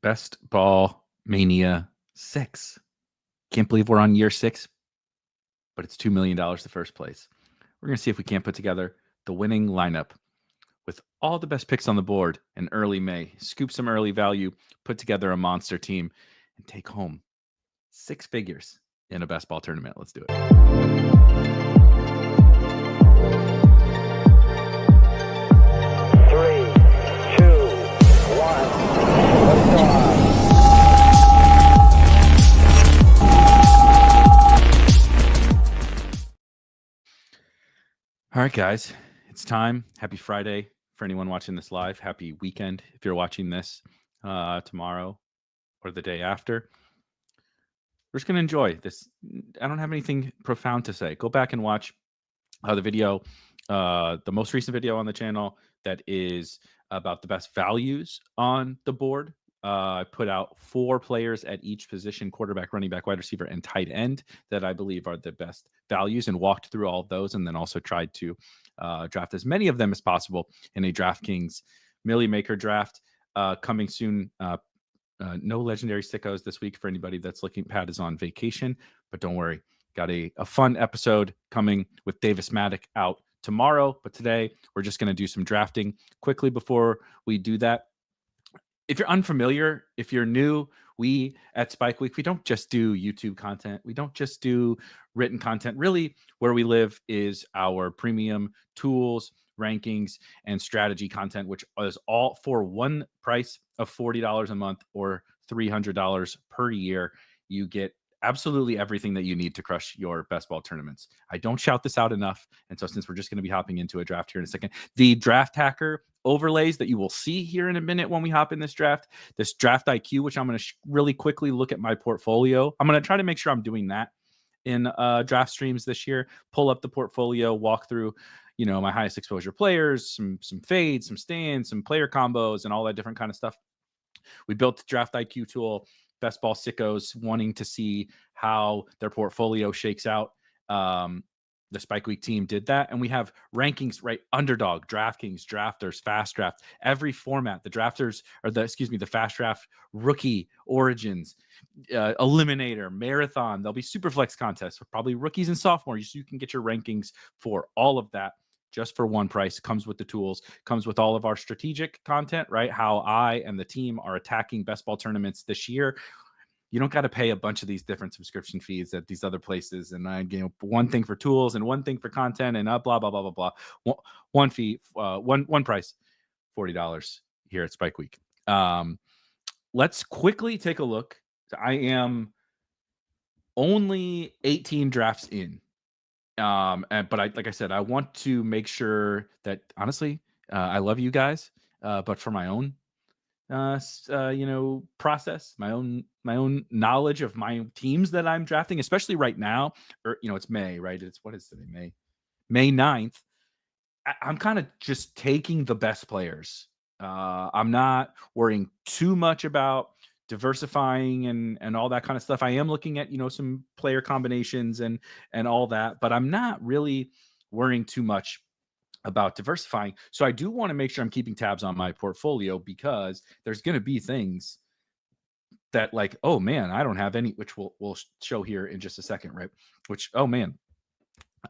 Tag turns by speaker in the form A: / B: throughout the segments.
A: Best Ball Mania 6. Can't believe we're on year 6, but it's $2 million to first place. We're going to see if we can't put together the winning lineup with all the best picks on the board in early May, scoop some early value, put together a monster team, and take home 6 figures in a best ball tournament. Let's do it.
B: 3, 2, 1. Let's go on.
A: All right, guys, it's time. Happy Friday for anyone watching this live. Happy weekend if you're watching this tomorrow or the day after. We're just going to enjoy this. I don't have anything profound to say. Go back and watch the video, the most recent video on the channel that is about the best values on the board. I put out 4 players at each position: quarterback, running back, wide receiver, and tight end, that I believe are the best values, and walked through all of those, and then also tried to draft as many of them as possible in a DraftKings Millie Maker draft coming soon. No legendary sickos this week for anybody that's looking. Pat is on vacation, but don't worry. Got a fun episode coming with Davis Maddock out tomorrow. But today, we're just going to do some drafting quickly. Before we do that, if you're unfamiliar, if you're new, we at Spike Week, we don't just do YouTube content. We don't just do written content. Really, where we live is our premium tools, rankings, and strategy content, which is all for one price of $40 a month or $300 per year. You get absolutely everything that you need to crush your best ball tournaments. I don't shout this out enough. And so since we're just going to be hopping into a draft here in a second, the draft hacker overlays that you will see here in a minute when we hop in this draft IQ, which I'm going to really quickly look at my portfolio. I'm going to try to make sure I'm doing that in draft streams this year. Pull up the portfolio, walk through, my highest exposure players, some fades, some stands, some player combos, and all that different kind of stuff. We built the draft IQ tool. Best ball sickos wanting to see how their portfolio shakes out. The Spike Week team did that. And we have rankings, right? Underdog, DraftKings, Drafters, Fast Draft, every format. The Drafters, or the Fast Draft, Rookie, Origins, Eliminator, Marathon. There'll be super flex contests for probably rookies and sophomores. So you can get your rankings for all of that just for one price. Comes with the tools, comes with all of our strategic content, right? How I and the team are attacking best ball tournaments this year. You don't got to pay a bunch of these different subscription fees at these other places. And one thing for tools and one thing for content and blah, blah, blah, blah, blah. One fee, one price, $40 here at Spike Week. Let's quickly take a look. I am only 18 drafts in. But like I said, I want to make sure that, honestly, I love you guys, but for my own process, my own knowledge of my teams that I'm drafting, especially right now, or it's May, right? What is today? May 9th. I'm kind of just taking the best players. I'm not worrying too much about diversifying and all that kind of stuff. I am looking at some player combinations and all that, but I'm not really worrying too much about diversifying. So I do want to make sure I'm keeping tabs on my portfolio, because there's going to be things that, like, oh man, I don't have any, which we'll show here in just a second, right? Which, oh man,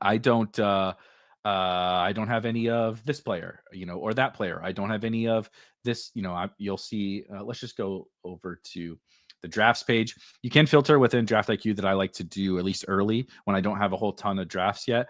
A: I don't have any of this player, or that player. I don't have any of this, you'll see. Let's just go over to the drafts page. You can filter within Draft IQ, that I like to do at least early when I don't have a whole ton of drafts yet.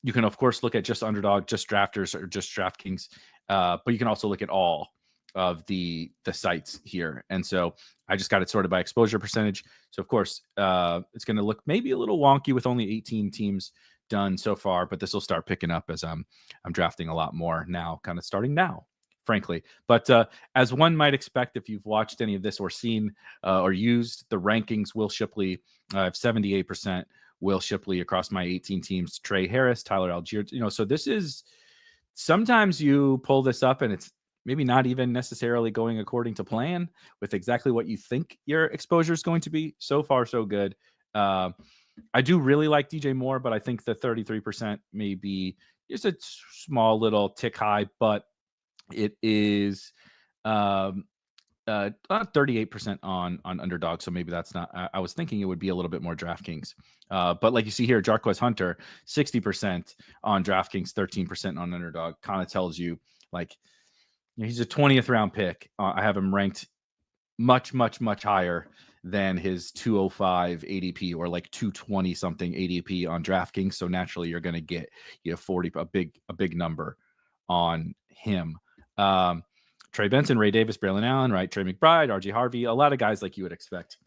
A: You can, of course, look at just Underdog, just Drafters, or just DraftKings, but you can also look at all of the sites here. And so I just got it sorted by exposure percentage. So of course, it's going to look maybe a little wonky with only 18 teams done so far, but this will start picking up as I'm drafting a lot more now, kind of starting now, frankly. But as one might expect, if you've watched any of this or seen or used the rankings, Will Shipley, I have 78% Will Shipley across my 18 teams. Trey Harris, Tyler Algier, so this is, sometimes you pull this up and it's maybe not even necessarily going according to plan with exactly what you think your exposure is going to be. So far, so good. I do really like DJ Moore, but I think the 33% may be just a small little tick high, but it is 38% on Underdog, so maybe that's not. I was thinking it would be a little bit more DraftKings, but like you see here, Jarquez Hunter, 60% on DraftKings, 13% on Underdog. Kind of tells you like he's a 20th round pick. I have him ranked much higher than his 205 ADP or like 220 something ADP on DraftKings. So naturally, you're going to get 40 a big number on him. Trey Benson, Ray Davis, Braylon Allen, right? Trey McBride, RJ Harvey, a lot of guys like you would expect.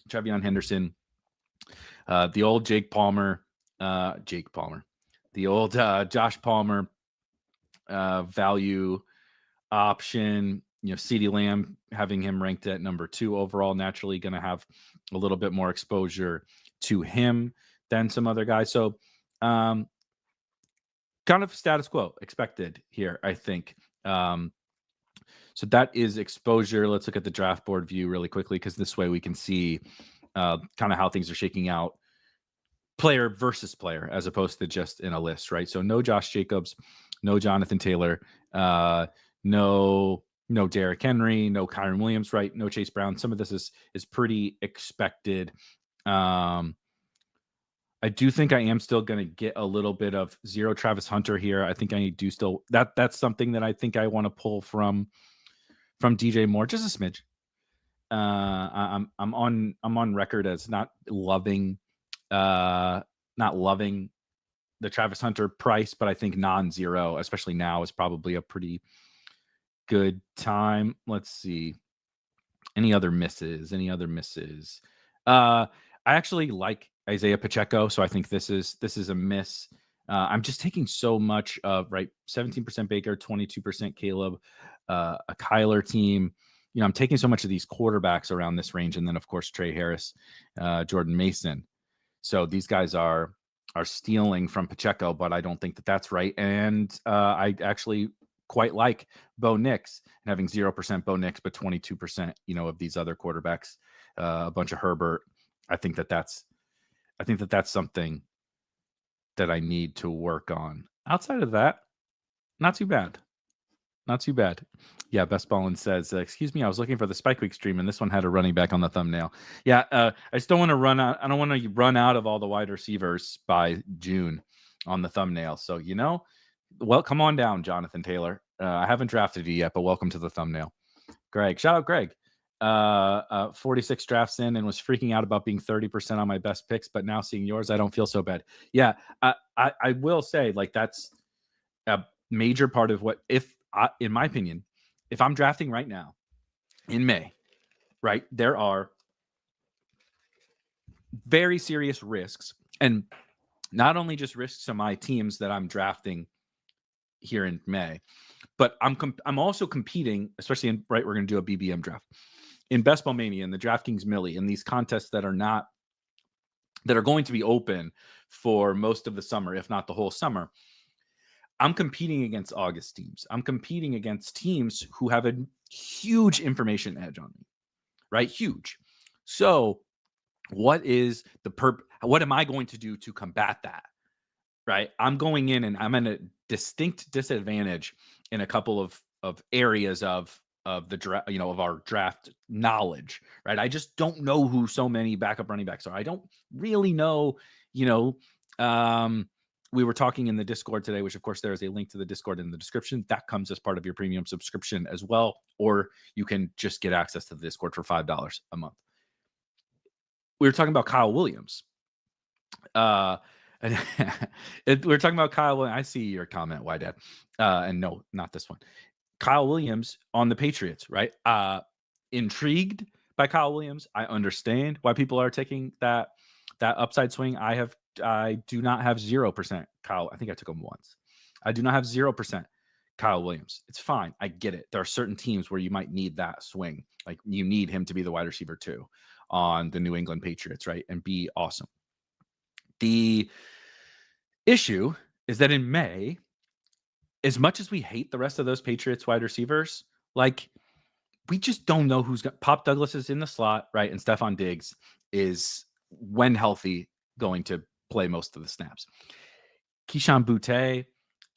A: Trevion Henderson, the old Jake Palmer, the old Josh Palmer value option. CeeDee Lamb, having him ranked at number 2 overall, naturally going to have a little bit more exposure to him than some other guys. So kind of status quo expected here, I think. So that is exposure. Let's look at the draft board view really quickly, because this way we can see kind of how things are shaking out player versus player as opposed to just in a list, right? So no Josh Jacobs, no Jonathan Taylor, no Derrick Henry, no Kyron Williams, right? No Chase Brown. Some of this is pretty expected. I do think I am still going to get a little bit of zero Travis Hunter here. I think I do still that's something that I think I want to pull from DJ Moore, just a smidge. I'm on record as not loving the Travis Hunter price, but I think non-zero, especially now, is probably a pretty good time. Let's see. Any other misses? I actually like Isaiah Pacheco, so I think this is a miss. I'm just taking so much of 17% Baker, 22% Caleb, a Kyler team. I'm taking so much of these quarterbacks around this range, and then of course Trey Harris, Jordan Mason. So these guys are stealing from Pacheco, but I don't think that that's right. And I actually quite like Bo Nix, and having 0% Bo Nix, but 22%, of these other quarterbacks, a bunch of Herbert. I think that that's something that I need to work on. Outside of that, not too bad. Yeah, Best Ballin says, excuse me, I was looking for the Spike Week stream, and this one had a running back on the thumbnail. Yeah, I just don't want to run out. I don't want to run out of all the wide receivers by June on the thumbnail. So, well, come on down, Jonathan Taylor. I haven't drafted you yet, but welcome to the thumbnail. Greg, shout out Greg. 46 drafts in and was freaking out about being 30% on my best picks, but now seeing yours, I don't feel so bad. Yeah, I will say, that's a major part of what, in my opinion, if I'm drafting right now in May, right, there are very serious risks, and not only just risks to my teams that I'm drafting here in May, but I'm also competing, especially in we're going to do a BBM draft in Best Ball Mania and the DraftKings Millie, and these contests that are going to be open for most of the summer, if not the whole summer. I'm competing against August teams. I'm competing against teams who have a huge information edge on me, right? Huge. So what is what am I going to do to combat that? Right? I'm going in and I'm in a distinct disadvantage in a couple of areas of the draft, of our draft knowledge, right? I just don't know who so many backup running backs are. I don't really know, we were talking in the Discord today, which of course there is a link to the Discord in the description. That comes as part of your premium subscription as well, or you can just get access to the Discord for $5 a month. We were talking about Kyle Williams. We're talking about Kyle Williams. I see your comment, why Dad? And no, not this one. Kyle Williams on the Patriots, right? Intrigued by Kyle Williams. I understand why people are taking that upside swing. I do not have 0% Kyle. I think I took him once. I do not have 0% Kyle Williams. It's fine. I get it. There are certain teams where you might need that swing. Like you need him to be the wide receiver 2 on the New England Patriots, right? And be awesome. The issue is that in May, as much as we hate the rest of those Patriots wide receivers, we just don't know who's going. Pop Douglas is in the slot, right? And Stephon Diggs is, when healthy, going to play most of the snaps. Keyshawn Boutte,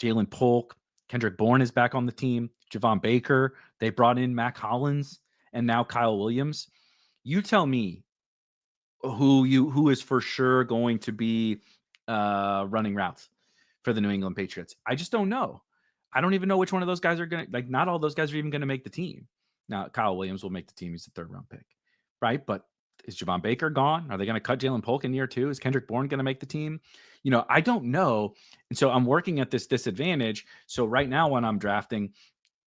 A: Jalen Polk, Kendrick Bourne is back on the team. Javon Baker. They brought in Mac Hollins and now Kyle Williams. You tell me who is for sure going to be running routes for the New England Patriots. I just don't know. I don't even know which one of those guys are going to, like, not all those guys are even going to make the team. Now, Kyle Williams will make the team. He's the 3rd round pick, right? But is Javon Baker gone? Are they going to cut Jalen Polk in year 2? Is Kendrick Bourne going to make the team? I don't know. And so I'm working at this disadvantage. So right now when I'm drafting,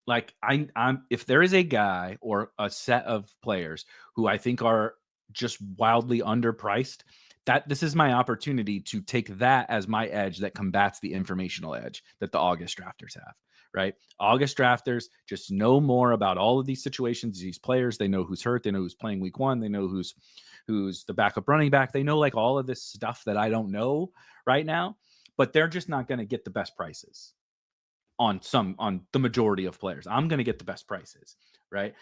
A: like I'm if there is a guy or a set of players who I think are just wildly underpriced, that this is my opportunity to take that as my edge that combats the informational edge that the August drafters have, right? August drafters just know more about all of these situations, these players. They know who's hurt. They know who's playing week 1. They know who's the backup running back. They know like all of this stuff that I don't know right now, but they're just not going to get the best prices on the majority of players. I'm going to get the best prices, right?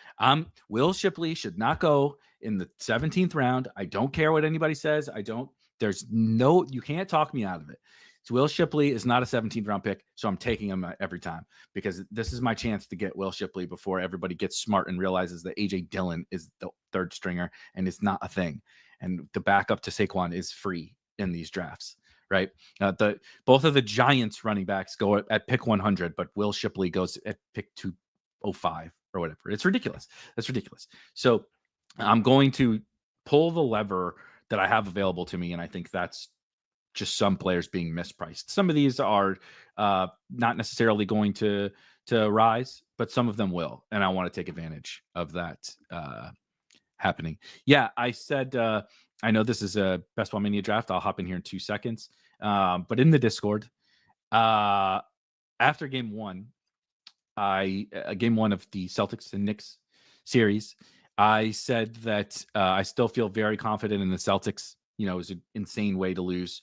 A: Will Shipley should not go in the 17th round. I don't care what anybody says. You can't talk me out of it. So Will Shipley is not a 17th round pick, so I'm taking him every time because this is my chance to get Will Shipley before everybody gets smart and realizes that AJ Dillon is the 3rd stringer and it's not a thing. And the backup to Saquon is free in these drafts. Right. Both of the Giants running backs go at pick 100, but Will Shipley goes at pick 205 or whatever. It's ridiculous. That's ridiculous. So I'm going to pull the lever that I have available to me. And I think that's just some players being mispriced. Some of these are not necessarily going to rise, but some of them will. And I want to take advantage of that happening. Yeah, I said, I know this is a Best Ball Mania draft. I'll hop in here in 2 seconds. But in the Discord, after game 1, game 1 of the Celtics and Knicks series, I said that I still feel very confident in the Celtics. It was an insane way to lose,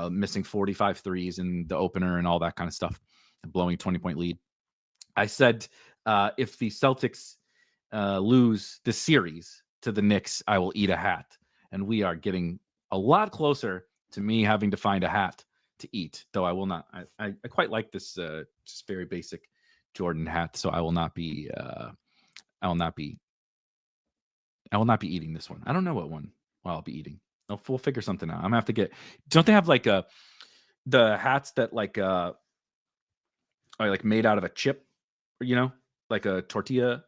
A: missing 45 threes in the opener and all that kind of stuff, blowing a 20-point lead. I said if the Celtics lose the series to the Knicks, I will eat a hat. And we are getting a lot closer to me having to find a hat to eat, though I will not. I quite like this just very basic Jordan hat, so I will not be eating this one. I don't know what one I'll be eating. We'll figure something out. I'm gonna have to get. Don't they have like the hats that are like made out of a chip, like a tortilla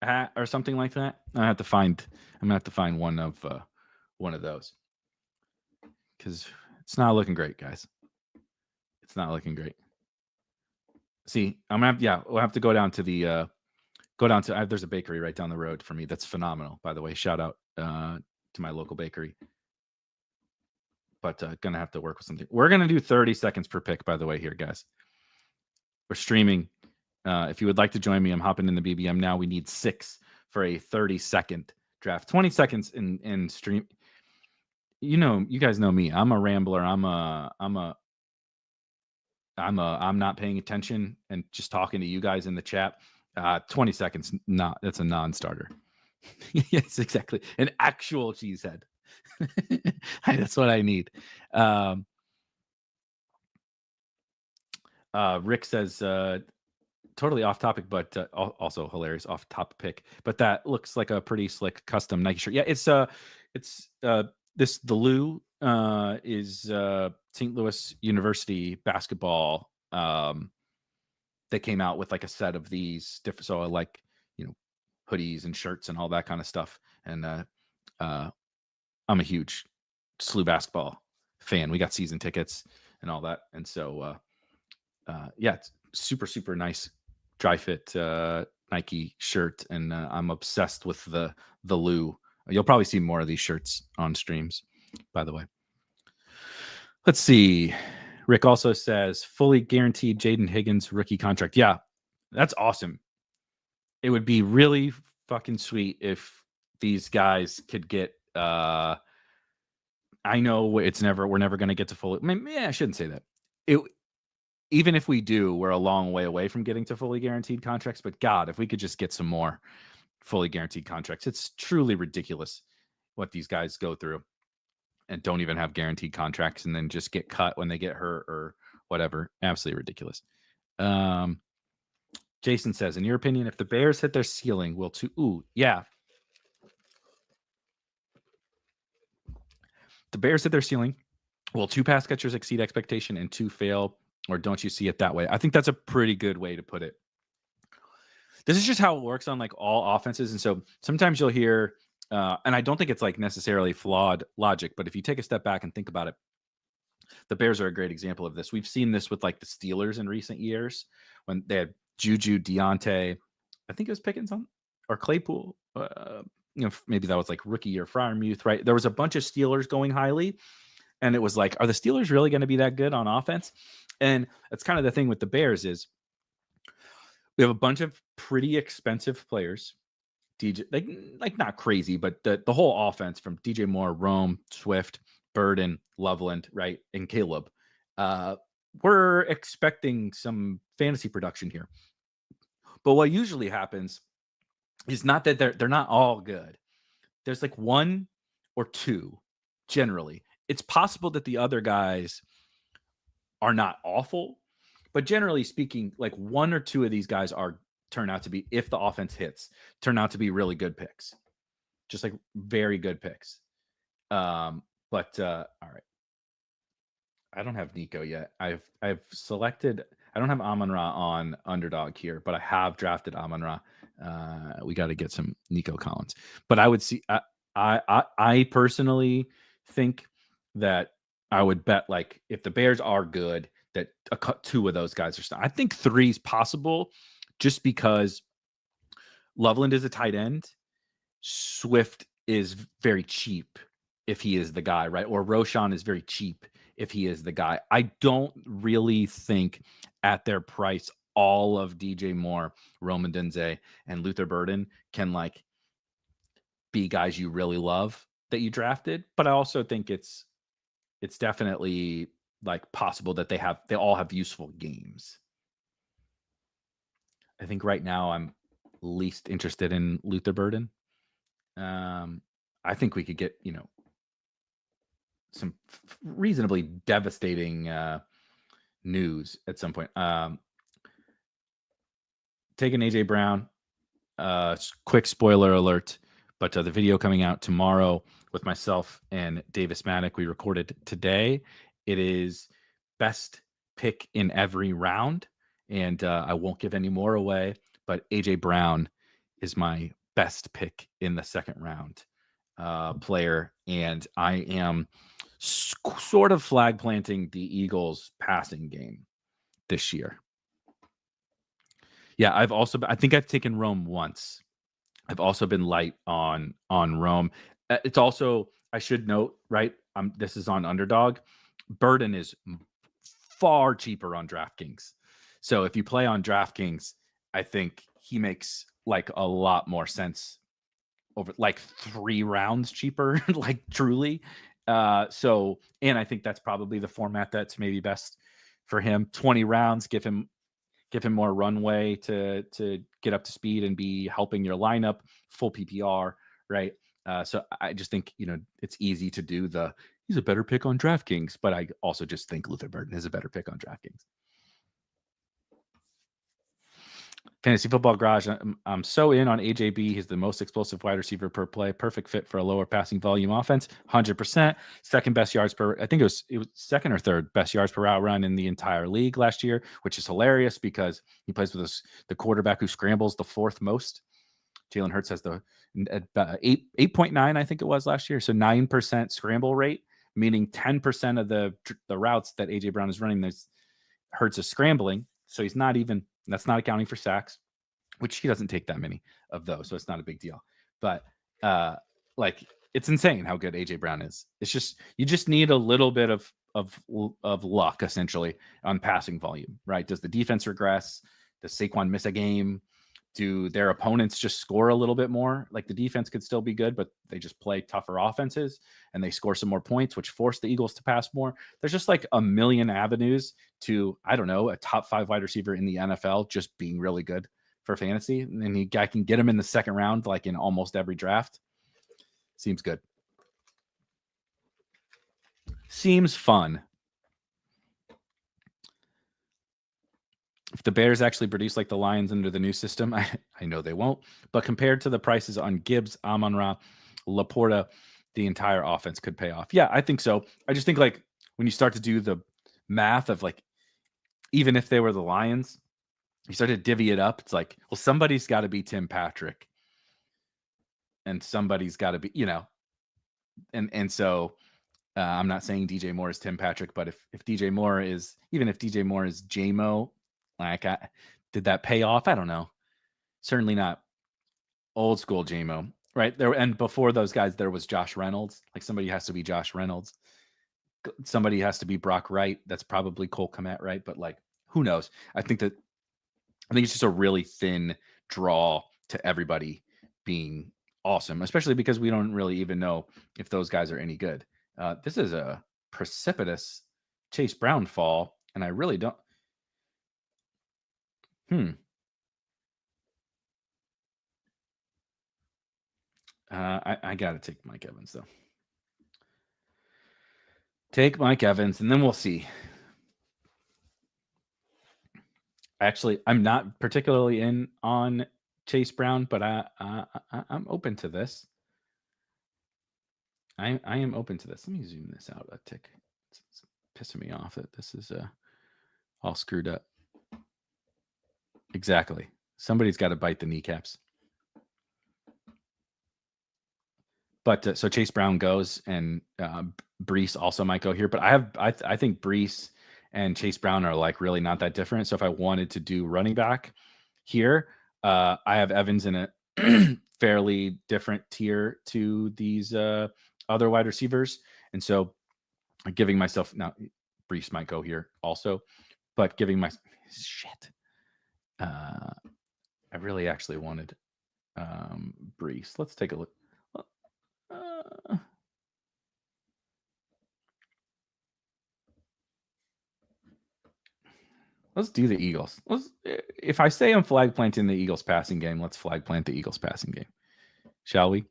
A: hat or something like that? I'm gonna have to find one of those because it's not looking great, guys. It's not looking great. See, we'll have to go down to there's a bakery right down the road for me. That's phenomenal, by the way. Shout out to my local bakery. But gonna have to work with something. We're gonna do 30 seconds per pick, by the way, here, guys. We're streaming. If you would like to join me, I'm hopping in the BBM now. We need 6 for a 30-second draft. 20 seconds in stream. You guys know me. I'm a rambler. I'm not paying attention and just talking to you guys in the chat. 20 seconds, that's a non-starter. Yes, exactly. An actual cheesehead. That's what I need. Rick says, totally off topic, but also hilarious off top pick. But that looks like a pretty slick custom Nike shirt. Yeah, the Lou is St. Louis University basketball. They came out with like a set of these different, so I like hoodies and shirts and all that kind of stuff. And I'm a huge SLU basketball fan. We got season tickets and all that, and so it's super super nice dry fit Nike shirt, and I'm obsessed with the Lou. You'll probably see more of these shirts on streams, by the way. Let's see. Rick also says fully guaranteed Jaden Higgins rookie contract. Yeah, that's awesome. It would be really fucking sweet if these guys could get. I know we're never going to get to fully. I shouldn't say that. Even if we do, we're a long way away from getting to fully guaranteed contracts. But God, if we could just get some more fully guaranteed contracts, it's truly ridiculous what these guys go through and don't even have guaranteed contracts and then just get cut when they get hurt or whatever. Absolutely ridiculous. Jason says, in your opinion, if the Bears hit their ceiling, will two? Ooh, yeah. The Bears hit their ceiling. Will two pass catchers exceed expectation and two fail, or don't you see it that way? I think that's a pretty good way to put it. This is just how it works on like all offenses, and so sometimes you'll hear, and I don't think it's like necessarily flawed logic, but if you take a step back and think about it, the Bears are a great example of this. We've seen this with like the Steelers in recent years when they had Juju, Deontay, I think it was Pickens on or Claypool. Maybe that was like rookie or Freiermuth, right? There was a bunch of Steelers going highly, and it was like, are the Steelers really going to be that good on offense? And that's kind of the thing with the Bears is we have a bunch of pretty expensive players. DJ, like not crazy, but the whole offense from DJ Moore, Rome, Swift, Burden, Loveland, right, and Caleb. We're expecting some fantasy production here. But what usually happens is not that they're not all good. There's like one or two generally. It's possible that the other guys are not awful, but generally speaking, like one or two of these guys turn out to be, if the offense hits, turn out to be really good picks. Just like very good picks. All right. I don't have Nico yet. I've selected. I don't have Amon-Ra on Underdog here, but I have drafted Amon-Ra. We got to get some Nico Collins. But I would see. I personally think that I would bet like if the Bears are good, that two of those guys are still. I think three is possible, just because Loveland is a tight end. Swift is very cheap if he is the guy, right? Or Roschon is very cheap if he is the guy. I don't really think at their price all of DJ Moore, Roman Denze, and Luther Burden can like be guys you really love that you drafted. But I also think it's definitely like possible that they all have useful games. I think right now I'm least interested in Luther Burden. I think we could get, some reasonably devastating news at some point. Taking AJ Brown, quick spoiler alert, but the video coming out tomorrow with myself and Davis Maddock, we recorded today. It is best pick in every round, and I won't give any more away, but AJ Brown is my best pick in the second round player, and I am sort of flag planting the Eagles passing game this year. Yeah, I think I've taken Rome once. I've also been light on Rome. It's also, I should note, right? This is on Underdog. Burden is far cheaper on DraftKings. So if you play on DraftKings, I think he makes like a lot more sense over like 3 rounds cheaper, like truly. And I think that's probably the format that's maybe best for him. 20 rounds, give him more runway to get up to speed and be helping your lineup, full PPR, right? So I just think, it's easy to do he's a better pick on DraftKings, but I also just think Luther Burden is a better pick on DraftKings. Fantasy Football Garage, I'm so in on AJB. He's the most explosive wide receiver per play. Perfect fit for a lower passing volume offense. 100%. Second best yards per. I think it was second or third best yards per route run in the entire league last year, which is hilarious because he plays with the quarterback who scrambles the fourth most. Jalen Hurts has the 8.9, I think it was last year. So 9% scramble rate, meaning 10% of the routes that AJ Brown is running, Hurts is scrambling. So he's not even. That's not accounting for sacks, which he doesn't take that many of those, so it's not a big deal. But like, it's insane how good AJ Brown is. It's just you just need a little bit of luck essentially on passing volume, right? Does the defense regress? Does Saquon miss a game? Do their opponents just score a little bit more? Like the defense could still be good, but they just play tougher offenses and they score some more points, which force the Eagles to pass more. There's just like a million avenues to, I don't know, a top 5 wide receiver in the NFL just being really good for fantasy. And I can get him in the second round, like in almost every draft. Seems good. Seems fun. If the Bears actually produce like the Lions under the new system, I know they won't. But compared to the prices on Gibbs, Amon-Ra, Laporta, the entire offense could pay off. Yeah, I think so. I just think like when you start to do the math of like, even if they were the Lions, you start to divvy it up. It's like, well, somebody's got to be Tim Patrick, and somebody's got to be, and so I'm not saying DJ Moore is Tim Patrick, but if DJ Moore is, even if DJ Moore is JMO, like, did that pay off? I don't know. Certainly not old school JMO, right? There, and before those guys, there was Josh Reynolds. Like, somebody has to be Josh Reynolds. Somebody has to be Brock Wright. That's probably Cole Kmet, right? But like, who knows? I think it's just a really thin draw to everybody being awesome, especially because we don't really even know if those guys are any good. This is a precipitous Chase Brown fall, and I really don't. I got to take Mike Evans, though. Take Mike Evans, and then we'll see. Actually, I'm not particularly in on Chase Brown, but I'm open to this. I am open to this. Let me zoom this out a tick. It's pissing me off that this is all screwed up. Exactly. Somebody's got to bite the kneecaps. But so Chase Brown goes, and Brees also might go here. But I think Brees and Chase Brown are like really not that different. So if I wanted to do running back here, I have Evans in a fairly different tier to these other wide receivers, and so giving myself now, Brees might go here also, but giving my shit. I really actually wanted Brees. Let's take a look. Let's do the Eagles. If I say I'm flag planting the Eagles passing game, let's flag plant the Eagles passing game. Shall we?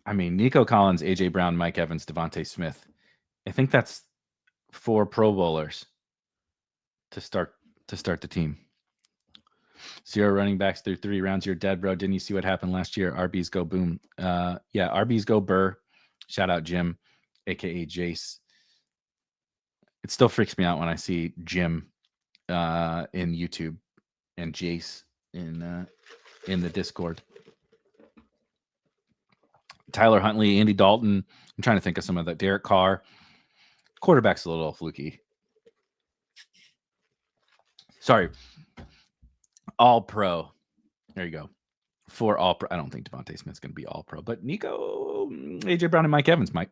A: I mean, Nico Collins, AJ Brown, Mike Evans, Devontae Smith. I think that's 4 Pro Bowlers to start the team. 0 running backs through 3 rounds. You're dead, bro. Didn't you see what happened last year? RBs go boom. Yeah, RBs go burr. Shout out Jim, aka Jace. It still freaks me out when I see Jim in YouTube and Jace in the Discord. Tyler Huntley, Andy Dalton. I'm trying to think of some of that. Derek Carr. Quarterback's a little fluky. Sorry. All pro. There you go. 4 all pro. I don't think Devontae Smith's going to be all pro, but Nico, AJ Brown, and Mike Evans might.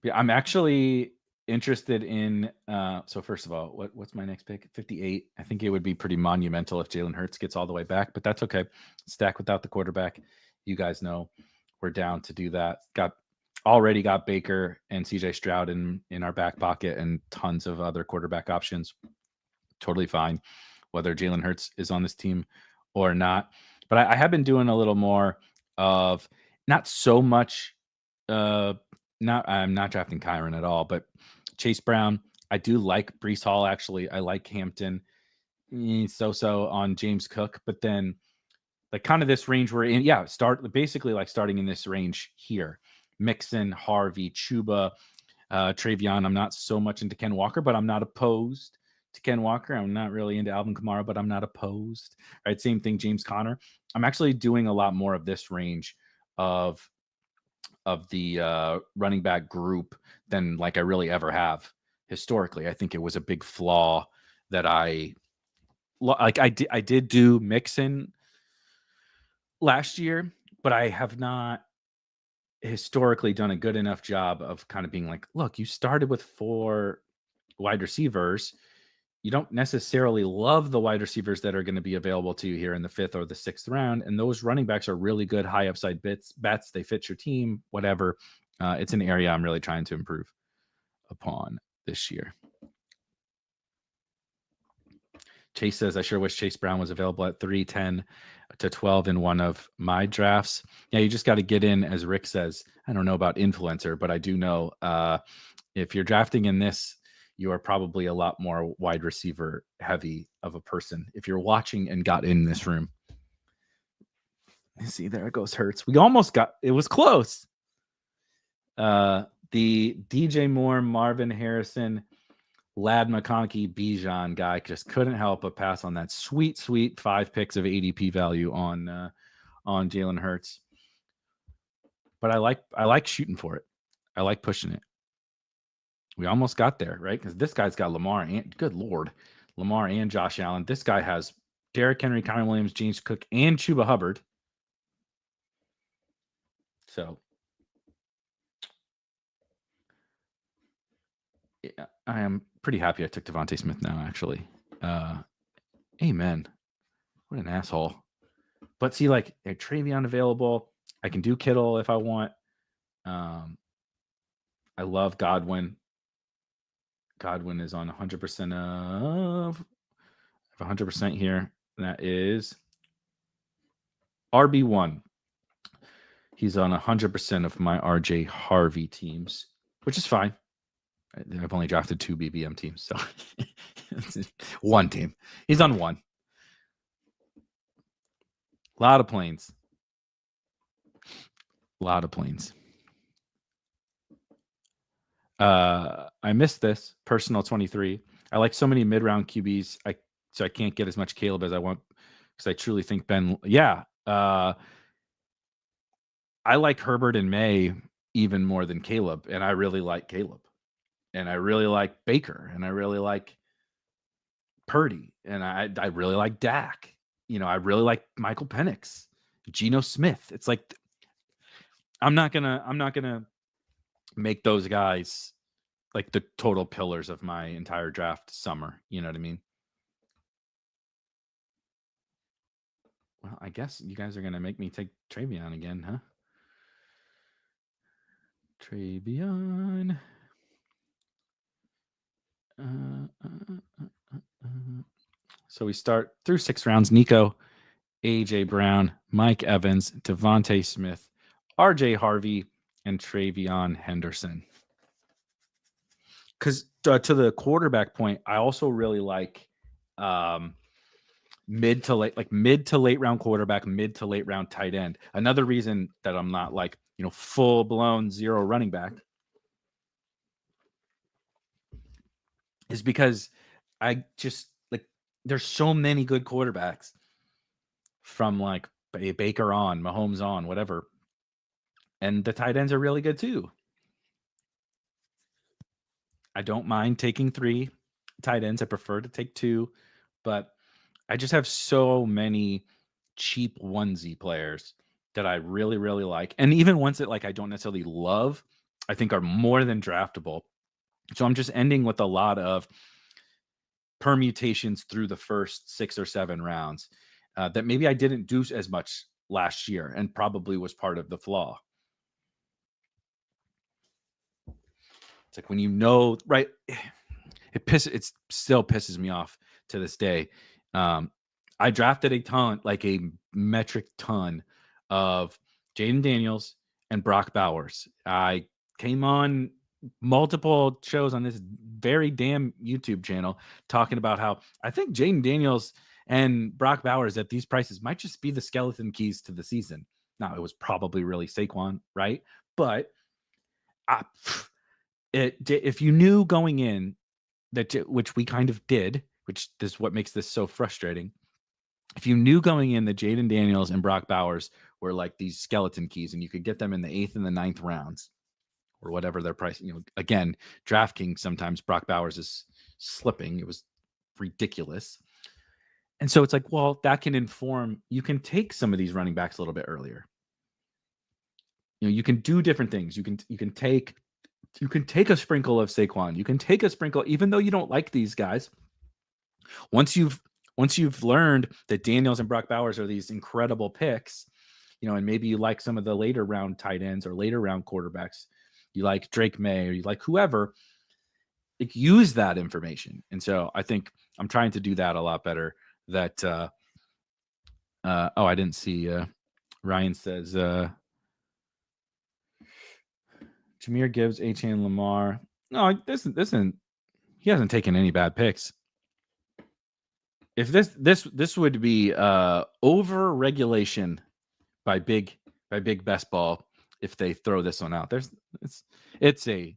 A: Yeah, I'm actually interested in. So first of all, what's my next pick? 58. I think it would be pretty monumental if Jalen Hurts gets all the way back, but that's okay. Stack without the quarterback. You guys know we're down to do that. Already got Baker and CJ Stroud in our back pocket and tons of other quarterback options. Totally fine, whether Jalen Hurts is on this team or not. But I have been doing a little more of not so much. I'm not drafting Kyron at all, but Chase Brown. I do like Brees Hall, actually. I like Hampton. So on James Cook, but then like kind of this range we're in. Yeah, starting in this range here. Mixon, Harvey, Chuba, Travion. I'm not so much into Ken Walker, but I'm not opposed to Ken Walker. I'm not really into Alvin Kamara, but I'm not opposed. Right, same thing. James Conner. I'm actually doing a lot more of this range of the running back group than like I really ever have historically. I think it was a big flaw that I did do Mixon last year, but I have not historically done a good enough job of kind of being like, look, you started with 4 wide receivers. You don't necessarily love the wide receivers that are going to be available to you here in the 5th or the 6th round. And those running backs are really good high upside bets. They fit your team, whatever. It's an area I'm really trying to improve upon this year. Chase says, I sure wish Chase Brown was available at 310. to 12 in one of my drafts. Yeah, you just got to get in, as Rick says. I don't know about influencer, but I do know if you're drafting in this, you are probably a lot more wide receiver heavy of a person. If you're watching and got in this room, see, there it goes. Hurts. We almost got it. Was close. The DJ Moore, Marvin Harrison, Lad McConkey, Bijan guy just couldn't help but pass on that sweet 5 picks of ADP value on Jalen Hurts. But I like shooting for it. I like pushing it. We almost got there, right? Because this guy's got Lamar and good Lord, Lamar and Josh Allen. This guy has Derrick Henry, Kyren Williams, James Cook, and Chuba Hubbard. So yeah, I am pretty happy I took Devontae Smith now, actually. Amen. What an asshole. But see, like, Travion available. I can do Kittle if I want. I love Godwin. Godwin is on 100% of 100% here. That is RB1. He's on 100% of my RJ Harvey teams, which is fine. I've only drafted 2 BBM teams, so one team. He's on 1. A lot of planes. I missed this personal 23. I like so many mid-round QBs. So I can't get as much Caleb as I want because I truly think Ben. Yeah, I like Herbert and May even more than Caleb, and I really like Caleb, and I really like Baker, and I really like Purdy, and I really like Dak. I really like Michael Penix, Geno Smith. It's like I'm not gonna make those guys like the total pillars of my entire draft summer. You know what I mean? Well, I guess you guys are gonna make me take Travion again, huh? Travion. So we start through 6 rounds. Nico, AJ Brown, Mike Evans, Devontae Smith, RJ Harvey, and Travion Henderson. Because to the quarterback point, I also really like mid to late round quarterback, mid to late round tight end. Another reason that I'm not like, full blown 0 running back is because I just like there's so many good quarterbacks from like Baker on, Mahomes on, whatever. And the tight ends are really good too. I don't mind taking 3 tight ends. I prefer to take 2, but I just have so many cheap onesie players that I really, really like. And even ones that like I don't necessarily love, I think are more than draftable. So I'm just ending with a lot of permutations through the first 6 or 7 rounds that maybe I didn't do as much last year and probably was part of the flaw. It's like when right? It still pisses me off to this day. I drafted a metric ton of Jaden Daniels and Brock Bowers. I came on multiple shows on this very damn YouTube channel talking about how I think Jaden Daniels and Brock Bowers at these prices might just be the skeleton keys to the season. Now, it was probably really Saquon, right? But if you knew going in that, which we kind of did, which is what makes this so frustrating. If you knew going in that Jaden Daniels and Brock Bowers were like these skeleton keys and you could get them in the 8th and the 9th rounds or whatever their price, again, DraftKings, sometimes Brock Bowers is slipping. It was ridiculous. And so it's like, well, that can inform, you can take some of these running backs a little bit earlier. You can do different things. You can take a sprinkle of Saquon. You can take a sprinkle, even though you don't like these guys. Once you've learned that Daniels and Brock Bowers are these incredible picks, and maybe you like some of the later round tight ends or later round quarterbacks, you like Drake May or you like whoever, like, use that information. And so I think I'm trying to do that a lot better. That I didn't see. Ryan says Jameer Gibbs, Achane, Lamar. No, this isn't. He hasn't taken any bad picks. If this would be over regulation by big best ball if they throw this one out. It's a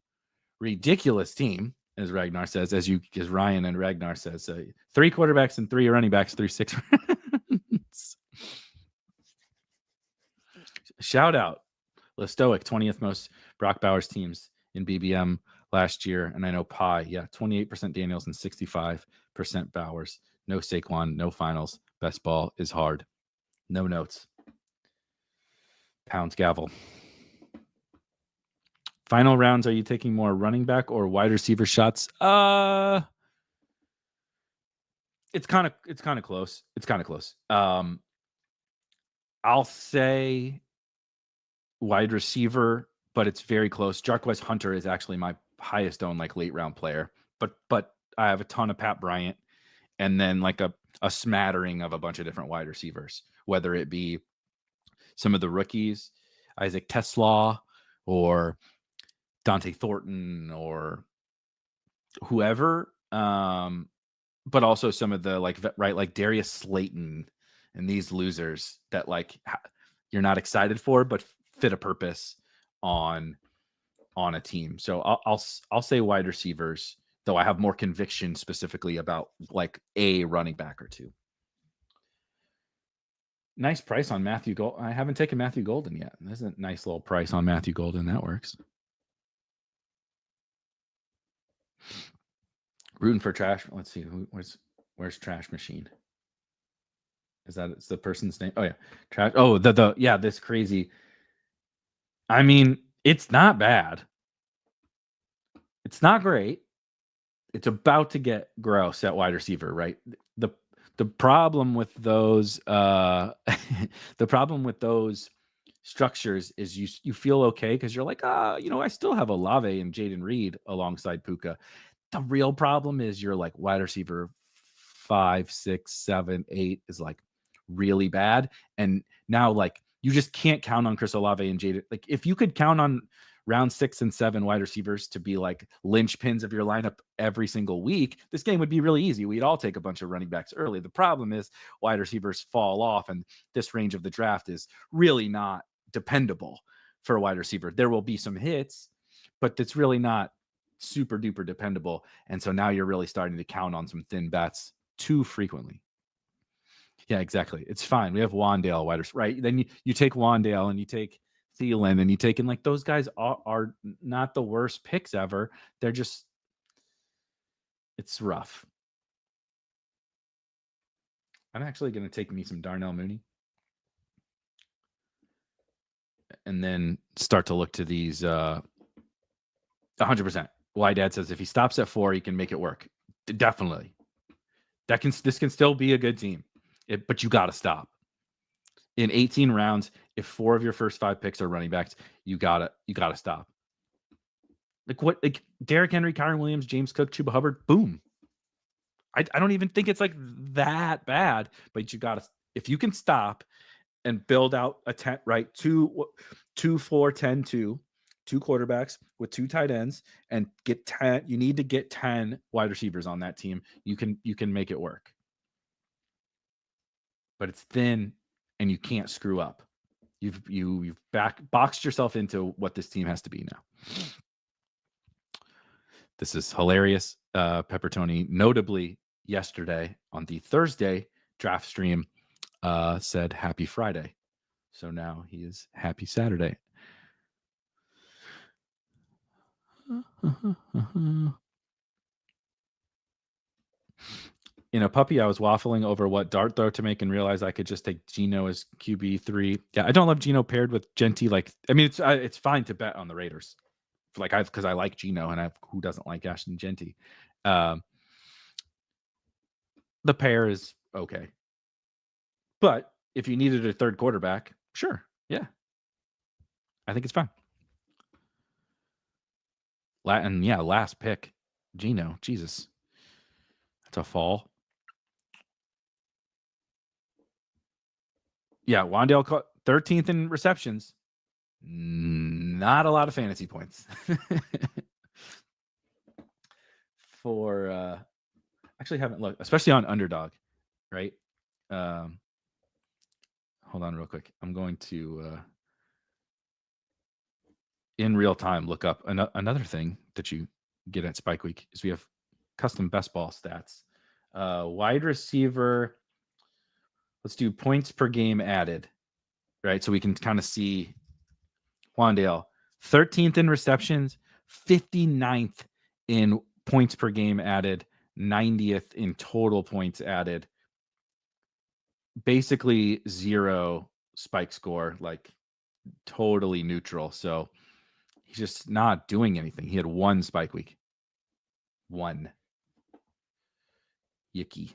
A: ridiculous team, as Ragnar says, as Ryan and Ragnar says. 3 quarterbacks and 3 running backs through 6 rounds. Shout out Lestoic, 20th most Brock Bowers teams in BBM last year. And I know Pie, 28% Daniels and 65% Bowers. No Saquon, no finals. Best ball is hard. No notes. Pounds gavel. Final rounds, are you taking more running back or wide receiver shots? It's kind of close. It's kind of close. I'll say wide receiver, but it's very close. Jarquez Hunter is actually my highest owned late round player, but I have a ton of Pat Bryant, and then a smattering of a bunch of different wide receivers, whether it be some of the rookies, Isaac Tesla or Dante Thornton or whoever, but also some of the Darius Slayton and these losers that you're not excited for, but fit a purpose on a team. So I'll say wide receivers, though I have more conviction specifically about a running back or two. Nice price on Matthew Golden. I haven't taken Matthew Golden yet. There's a nice little price on Matthew Golden. That works. Rooting for Trash. Let's see. Where's Trash Machine? It's the person's name? Oh yeah, Trash. Oh, this crazy. I mean, it's not bad. It's not great. It's about to get gross at wide receiver, right? The problem with those the problem with those structures is you feel okay because you're like, I still have Olave and Jaden Reed alongside Puka. The real problem is you're wide receiver 5, 6, 7, 8 is really bad. And now you just can't count on Chris Olave and Jaden. If you could count on round 6 and 7 wide receivers to be linchpins of your lineup every single week, this game would be really easy. We'd all take a bunch of running backs early. The problem is wide receivers fall off, and this range of the draft is really not dependable for a wide receiver. There will be some hits, but it's really not super duper dependable. And so now you're really starting to count on some thin bets too frequently. Yeah, exactly. It's fine. We have Wandale wide receiver, right? Then you take Wandale and you take Thielen and you take in those guys are not the worst picks ever. They're just, it's rough. I'm actually going to take me some Darnell Mooney and then start to look to these 100%. Why Dad says if he stops at 4, he can make it work. Definitely. This can still be a good team, but you got to stop. In 18 rounds, if 4 of your first 5 picks are running backs, you gotta stop. Derrick Henry, Kyren Williams, James Cook, Chuba Hubbard, boom. I don't even think it's that bad, but you gotta, if you can stop and build out a 10, right? 2, 4, 10, 2 quarterbacks with 2 tight ends and get 10. You need to get 10 wide receivers on that team. You can make it work. But it's thin and you can't screw up. You've boxed yourself into what this team has to be now. This is hilarious. Pepper Tony, notably yesterday on the Thursday draft stream, said happy Friday. So now he is happy Saturday. In a puppy, I was waffling over what dart throw to make and realized I could just take Geno as QB3. Yeah, I don't love Geno paired with Genty. It's fine to bet on the Raiders, because I like Geno and who doesn't like Ashton Genty. The pair is okay, but if you needed a third quarterback, sure, yeah, I think it's fine. Last pick, Geno. Jesus, that's a fall. Yeah, Wandale caught 13th in receptions. Not a lot of fantasy points. For actually haven't looked, especially on Underdog, right? Hold on real quick. I'm going to in real time look up another thing that you get at Spike Week is we have custom best ball stats. Wide receiver, let's do points per game added, right? So we can kind of see Wandale, 13th in receptions, 59th in points per game added, 90th in total points added. Basically zero spike score, like totally neutral. So he's just not doing anything. He had one spike week. One. Yicky.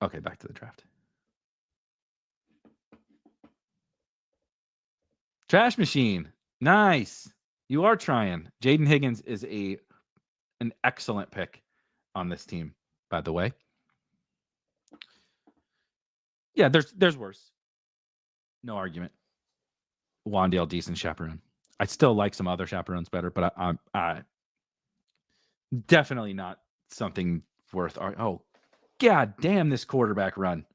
A: Okay, back to the draft. Trash machine. Nice. You are trying. Jaden Higgins is an excellent pick on this team, by the way. Yeah, there's worse. No argument. Wandale, decent chaperone. I still like some other chaperones better, but I definitely not something worth. Oh, god damn this quarterback run.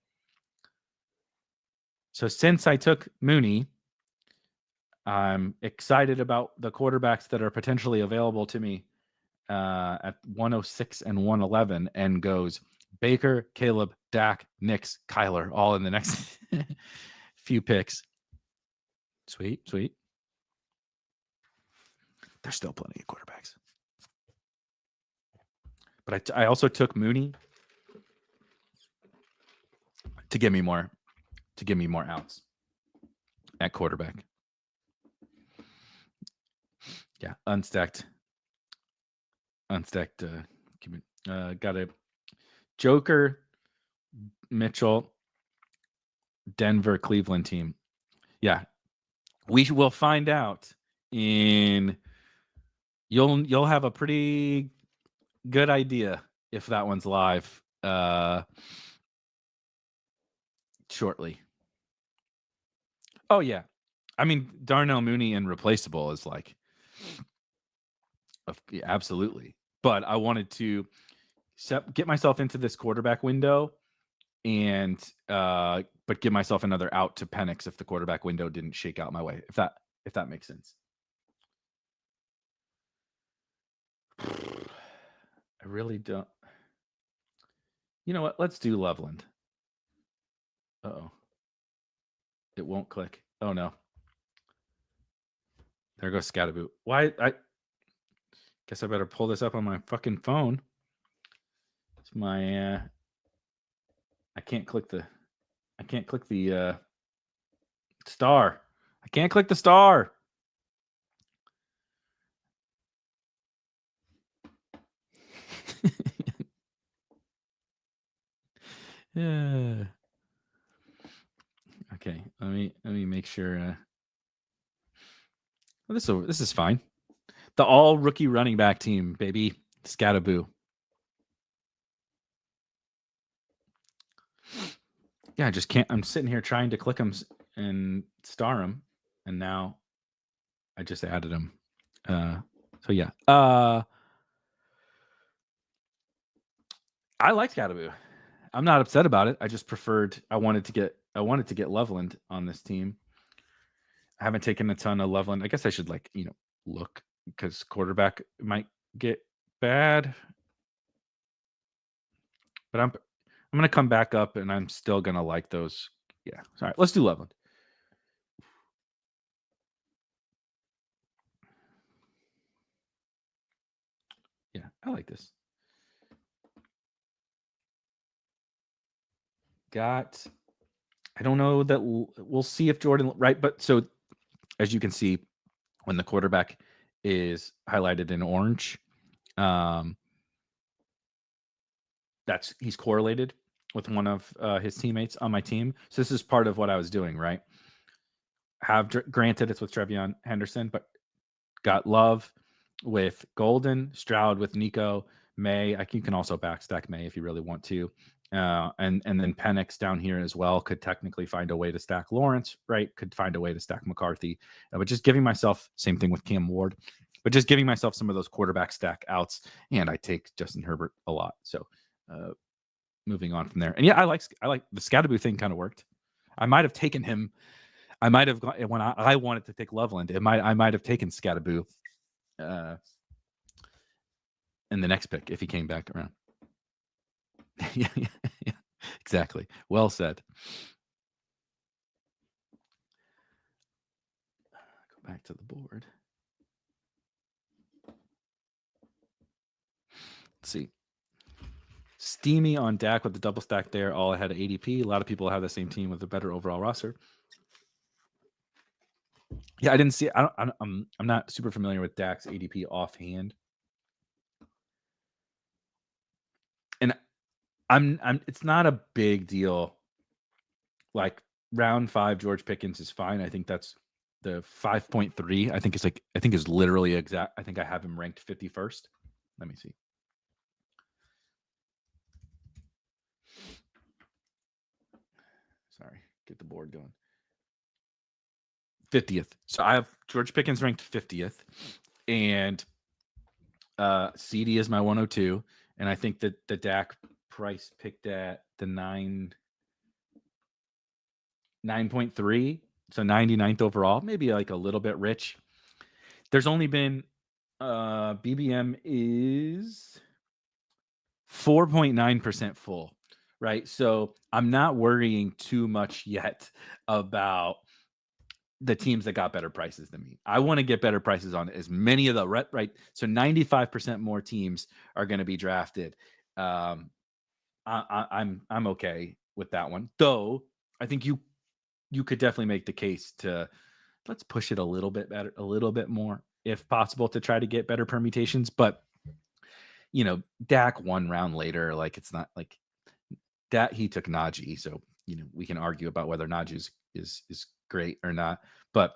A: So since I took Mooney, I'm excited about the quarterbacks that are potentially available to me at 106 and 111, and goes Baker, Caleb, Dak, Nix, Kyler, all in the next few picks. Sweet. There's still plenty of quarterbacks. But I also took Mooney to give me more outs at quarterback. Yeah, unstacked. Got a Joker, Mitchell, Denver, Cleveland team. Yeah, we will find out in. You'll have a pretty good idea if that one's live shortly. Oh yeah, I mean Darnell Mooney and replaceable is like absolutely. But I wanted to get myself into this quarterback window and but give myself another out to Penix if the quarterback window didn't shake out my way. If that makes sense. I really don't. You know what? Let's do Loveland. Uh-oh. It won't click. Oh no. There goes Scatterboot. Why? I guess I better pull this up on my fucking phone. It's my I can't click the star. I can't click the star. Yeah. Okay, let me make sure. This is fine. The all rookie running back team, baby. Scattaboo. Yeah, I just can't. I'm sitting here trying to click them and star them, and now I just added them. So yeah. I like Scattaboo. I'm not upset about it. I just preferred. I wanted to get Loveland on this team. I haven't taken a ton of Loveland. I guess I should look because quarterback might get bad. But I'm gonna come back up and I'm still gonna like those. Yeah. All right, let's do Loveland. Yeah, I like this. I don't know that we'll see if Jordan, right? But so as you can see, when the quarterback is highlighted in orange, he's correlated with one of his teammates on my team. So this is part of what I was doing, right? Granted, it's with Trevion Henderson, but got Love with Golden, Stroud with Nico, May. You can also backstack May if you really want to. And then Penix down here as well could technically find a way to stack Lawrence, right? Could find a way to stack McCarthy. But just giving myself, same thing with Cam Ward, but just giving myself some of those quarterback stack outs. And I take Justin Herbert a lot. So moving on from there. And yeah, I like the Scatterboo thing kind of worked. I might have taken him. I might have gone when I wanted to take Loveland. I might have taken Scatterboo in the next pick if he came back around. yeah, exactly. Well said. Go back to the board. Let's see. Steamy on Dak with the double stack there. All ahead of ADP. A lot of people have the same team with a better overall roster. Yeah, I didn't see. I'm not super familiar with Dak's ADP offhand, and I'm. It's not a big deal. Like round 5, George Pickens is fine. I think that's the 5.3. I think is literally exact. I think I have him ranked 51st. Let me see. Sorry, get the board going. 50th. So I have George Pickens ranked 50th, and CD is my 102, and I think that the Dak price picked at the 9.3, so 99th overall, maybe like a little bit rich. There's only been BBM is 4.9% full, right? So I'm not worrying too much yet about the teams that got better prices than me. I want to get better prices on as many of the right. So 95% more teams are going to be drafted. I'm okay with that one, though. I think you could definitely make the case to let's push it a little bit better, a little bit more, if possible, to try to get better permutations. But Dak 1 round later, like it's not like that he took Najee, so we can argue about whether Najee is great or not. But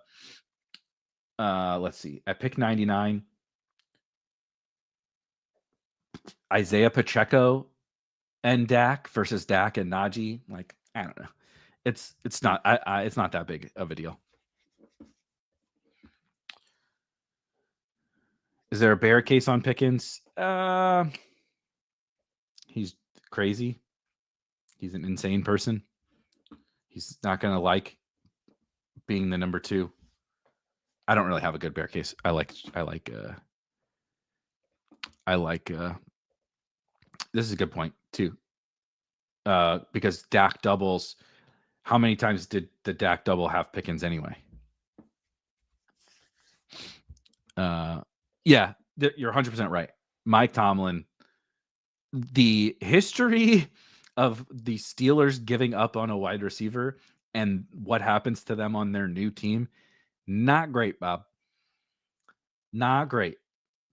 A: let's see. At pick 99, Isaiah Pacheco and Dak versus Dak and Najee. Like, I don't know. It's not it's not that big of a deal. Is there a bear case on Pickens? He's crazy. He's an insane person. He's not going to like being the number 2. I don't really have a good bear case. I like this is a good point too. Because Dak doubles, how many times did the Dak double have Pickens anyway? Yeah, you're 100% right. Mike Tomlin, the history of the Steelers giving up on a wide receiver and what happens to them on their new team, not great, Bob. Not great.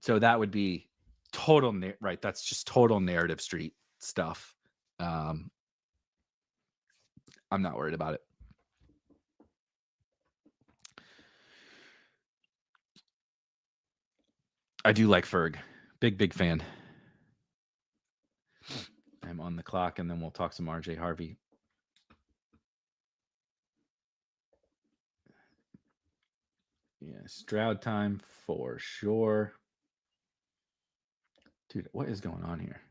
A: So that would be total right. That's just total narrative street stuff. I'm not worried about it. I do like Ferg. Big fan. I'm on the clock, and then we'll talk some RJ Harvey. Yeah, Stroud time for sure. Dude, what is going on here?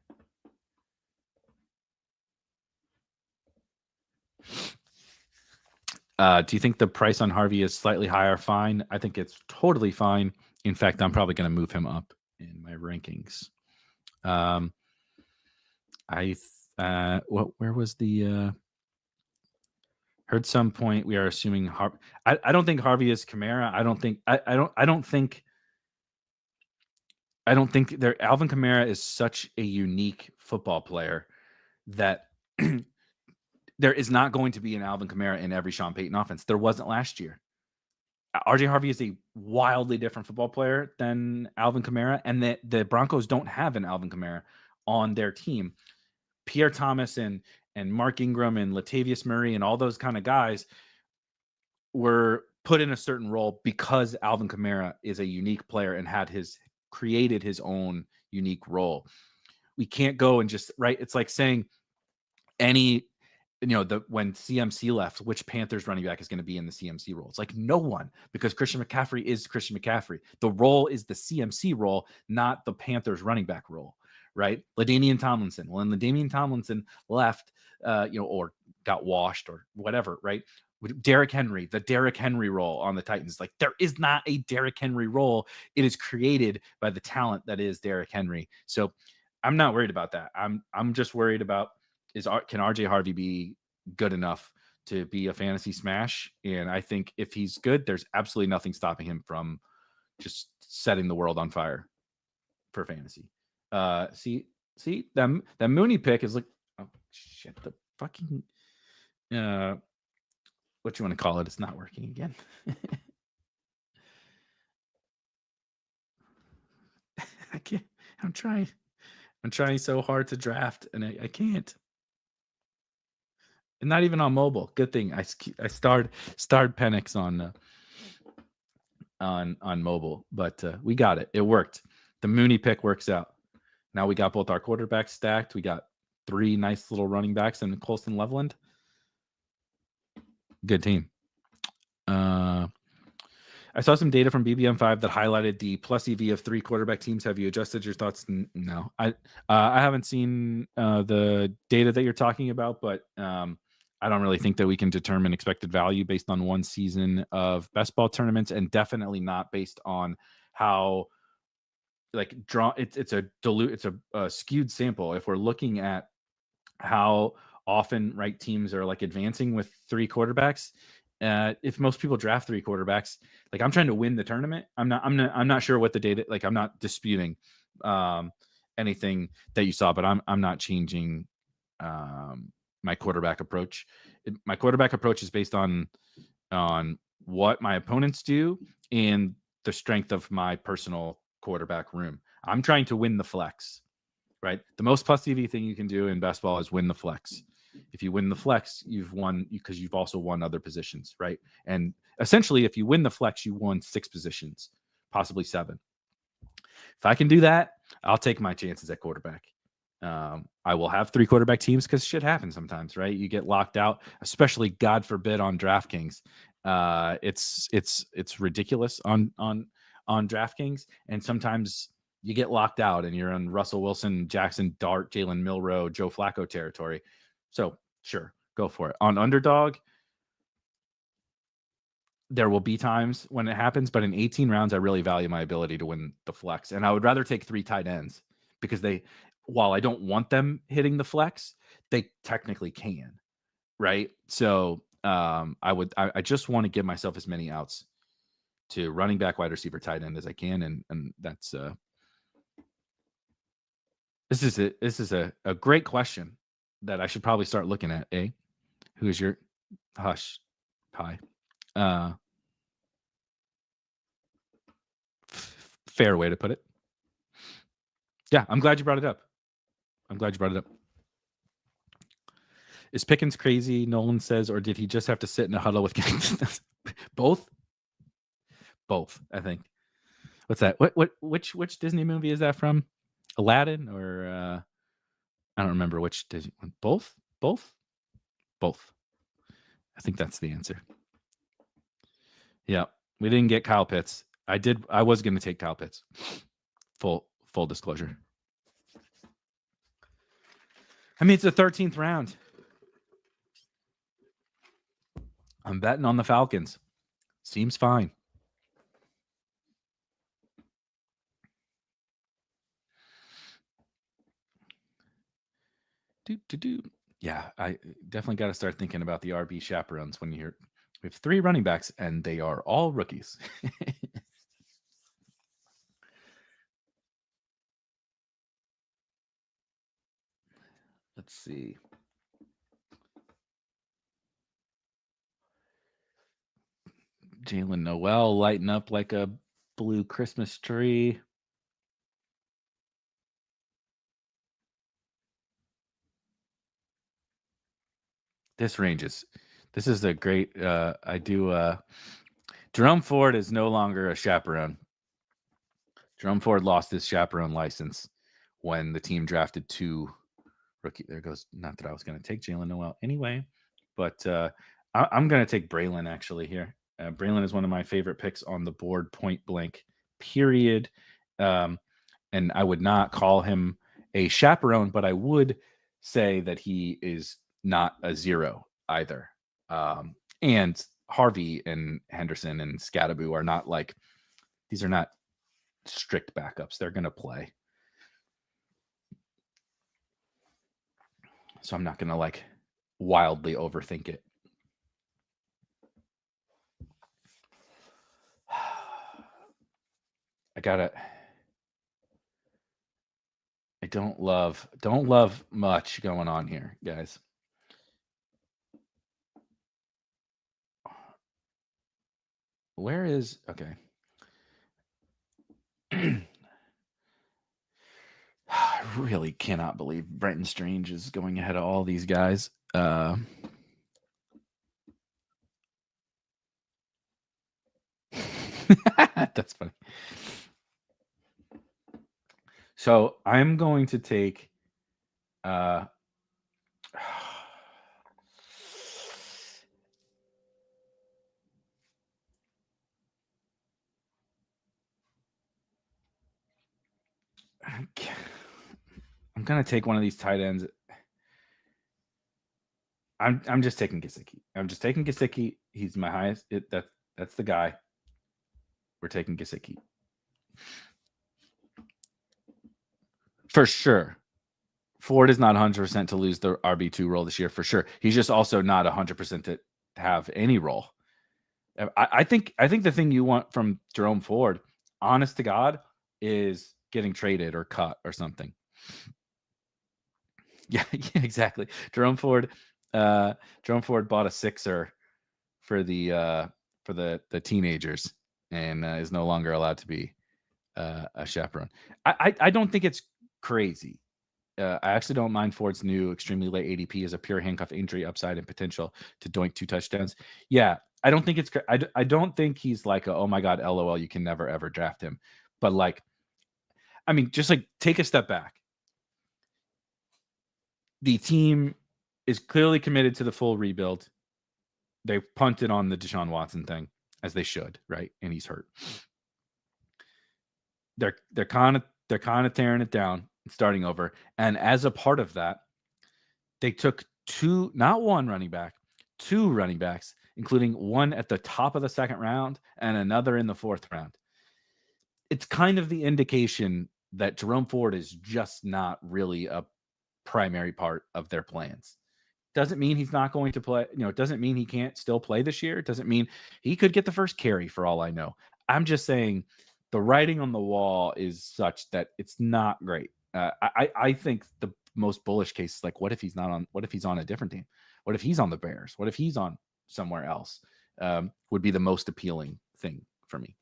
A: Do you think the price on Harvey is slightly higher? Fine. I think it's totally fine. In fact, I'm probably going to move him up in my rankings. Where was the heard some point we are assuming I don't think Harvey is Kamara. I don't think Alvin Kamara is such a unique football player that there is not going to be an Alvin Kamara in every Sean Payton offense. There wasn't last year. RJ Harvey is a wildly different football player than Alvin Kamara, and the Broncos don't have an Alvin Kamara on their team. Pierre Thomas and Mark Ingram and Latavius Murray and all those kind of guys were put in a certain role because Alvin Kamara is a unique player and created his own unique role. We can't go and just, right? It's like saying any, when CMC left, which Panthers running back is going to be in the CMC role? It's like no one, because Christian McCaffrey is Christian McCaffrey. The role is the CMC role, not the Panthers running back role, right? LaDainian Tomlinson. When LaDainian Tomlinson left, or got washed or whatever, right? Derrick Henry, the Derrick Henry role on the Titans. Like, there is not a Derrick Henry role. It is created by the talent that is Derrick Henry. So I'm not worried about that. I'm just worried about, can RJ Harvey be good enough to be a fantasy smash? And I think if he's good, there's absolutely nothing stopping him from just setting the world on fire for fantasy. See that Mooney pick is like, oh shit, the fucking what you want to call it? It's not working again. I can't. I'm trying so hard to draft, and I can't. And not even on mobile. Good thing I starred Penix on mobile, but we got it. It worked. The Mooney pick works out. Now we got both our quarterbacks stacked. We got 3 nice little running backs in Colston Loveland. Good team. I saw some data from BBM5 that highlighted the plus EV of 3 quarterback teams. Have you adjusted your thoughts? No, I haven't seen the data that you're talking about, but I don't really think that we can determine expected value based on one season of best ball tournaments, and definitely not based on how it's a skewed sample. If we're looking at how often teams are advancing with 3 quarterbacks, if most people draft 3 quarterbacks, I'm trying to win the tournament. I'm not sure what the data, I'm not disputing anything that you saw, but I'm not changing my quarterback approach. My quarterback approach is based on what my opponents do and the strength of my personal quarterback room. I'm trying to win the flex, right? The most plus EV thing you can do in best ball is win the flex. If you win the flex, you've won, because you've also won other positions, right? And essentially, if you win the flex, you won 6 positions, possibly 7. If I can do that, I'll take my chances at quarterback. I will have 3 quarterback teams because shit happens sometimes, right? You get locked out, especially, God forbid, on DraftKings. It's ridiculous on DraftKings, and sometimes you get locked out and you're in Russell Wilson, Jackson Dart, Jalen Milroe, Joe Flacco territory. So sure, go for it. On Underdog, there will be times when it happens, but in 18 rounds, I really value my ability to win the flex. And I would rather take 3 tight ends, because while I don't want them hitting the flex, they technically can, right? So I just want to give myself as many outs to running back, wide receiver, tight end as I can. And that's this is a great question that I should probably start looking at. Who is your hush pie? Fair way to put it. Yeah, I'm glad you brought it up. Is Pickens crazy, Nolan says, or did he just have to sit in a huddle with both? Both, I think. What's that? Which Disney movie is that from? Aladdin, or I don't remember which Disney one. Both. I think that's the answer. Yeah, we didn't get Kyle Pitts. I was going to take Kyle Pitts. Full disclosure. I mean, it's the 13th round. I'm betting on the Falcons. Seems fine. Yeah, I definitely got to start thinking about the RB chaperones when you hear we have 3 running backs and they are all rookies. Let's see. Jalen Noel lighting up like a blue Christmas tree. This is a great, Jerome Ford is no longer a chaperone. Jerome Ford lost his chaperone license when the team drafted 2 rookie. There goes. Not that I was going to take Jalen Noel anyway, but I'm going to take Braylon actually here. Braylon is one of my favorite picks on the board, point blank, period. And I would not call him a chaperone, but I would say that he is not a zero either. And Harvey and Henderson and Scadaboo are not like, these are not strict backups. They're going to play. So I'm not going to like wildly overthink it. I don't love much going on here, guys. Where is okay? I really cannot believe Brenton Strange is going ahead of all these guys. That's funny. So I'm going to take I'm gonna take one of these tight ends. I'm just taking Gesicki. I'm just taking Gesicki. He's my highest. That's the guy. We're taking Gesicki for sure. Ford is not 100% to lose the RB2 role this year for sure. He's just also not 100% to have any role. I think the thing you want from Jerome Ford, honest to God, is getting traded or cut or something. Yeah, exactly. Jerome Ford bought a sixer for the teenagers and is no longer allowed to be a chaperone. I don't think it's crazy. I actually don't mind Ford's new extremely late ADP as a pure handcuff injury upside and potential to doink 2 touchdowns. Yeah, I don't think it's I don't think he's like oh my god, LOL, you can never ever draft him. But like, I mean, just like take a step back. The team is clearly committed to the full rebuild. They punted on the Deshaun Watson thing, as they should, right? And he's hurt. They're kind of tearing it down, starting over. And as a part of that, they took not one running back, 2 running backs, including one at the top of the second round and another in the 4th round. It's kind of the indication that Jerome Ford is just not really a primary part of their plans. Doesn't mean he's not going to play. It doesn't mean he can't still play this year. It doesn't mean he could get the first carry for all I know. I'm just saying the writing on the wall is such that it's not great. I think the most bullish case is like, what if he's on a different team? What if he's on the Bears? What if he's on somewhere else? Would be the most appealing thing for me.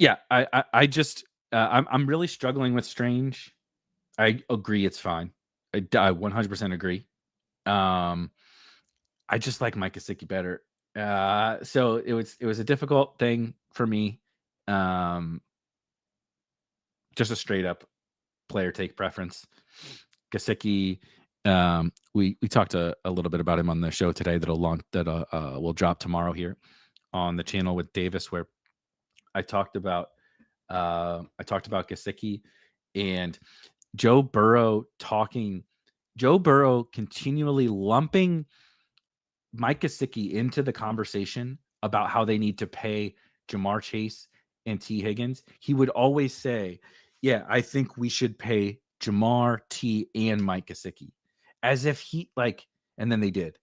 A: Yeah, I just I'm really struggling with Strange. I agree, it's fine. I 100% agree. I just like Mike Gesicki better. So it was a difficult thing for me. Just a straight up player take preference. Gesicki, we talked a little bit about him on the show today that will drop tomorrow here on the channel with Davis, where I talked about Gesicki and Joe Burrow continually lumping Mike Gesicki into the conversation about how they need to pay Jamar Chase and T. Higgins. He would always say, yeah, I think we should pay Jamar, T, and Mike Gesicki, as if and then they did,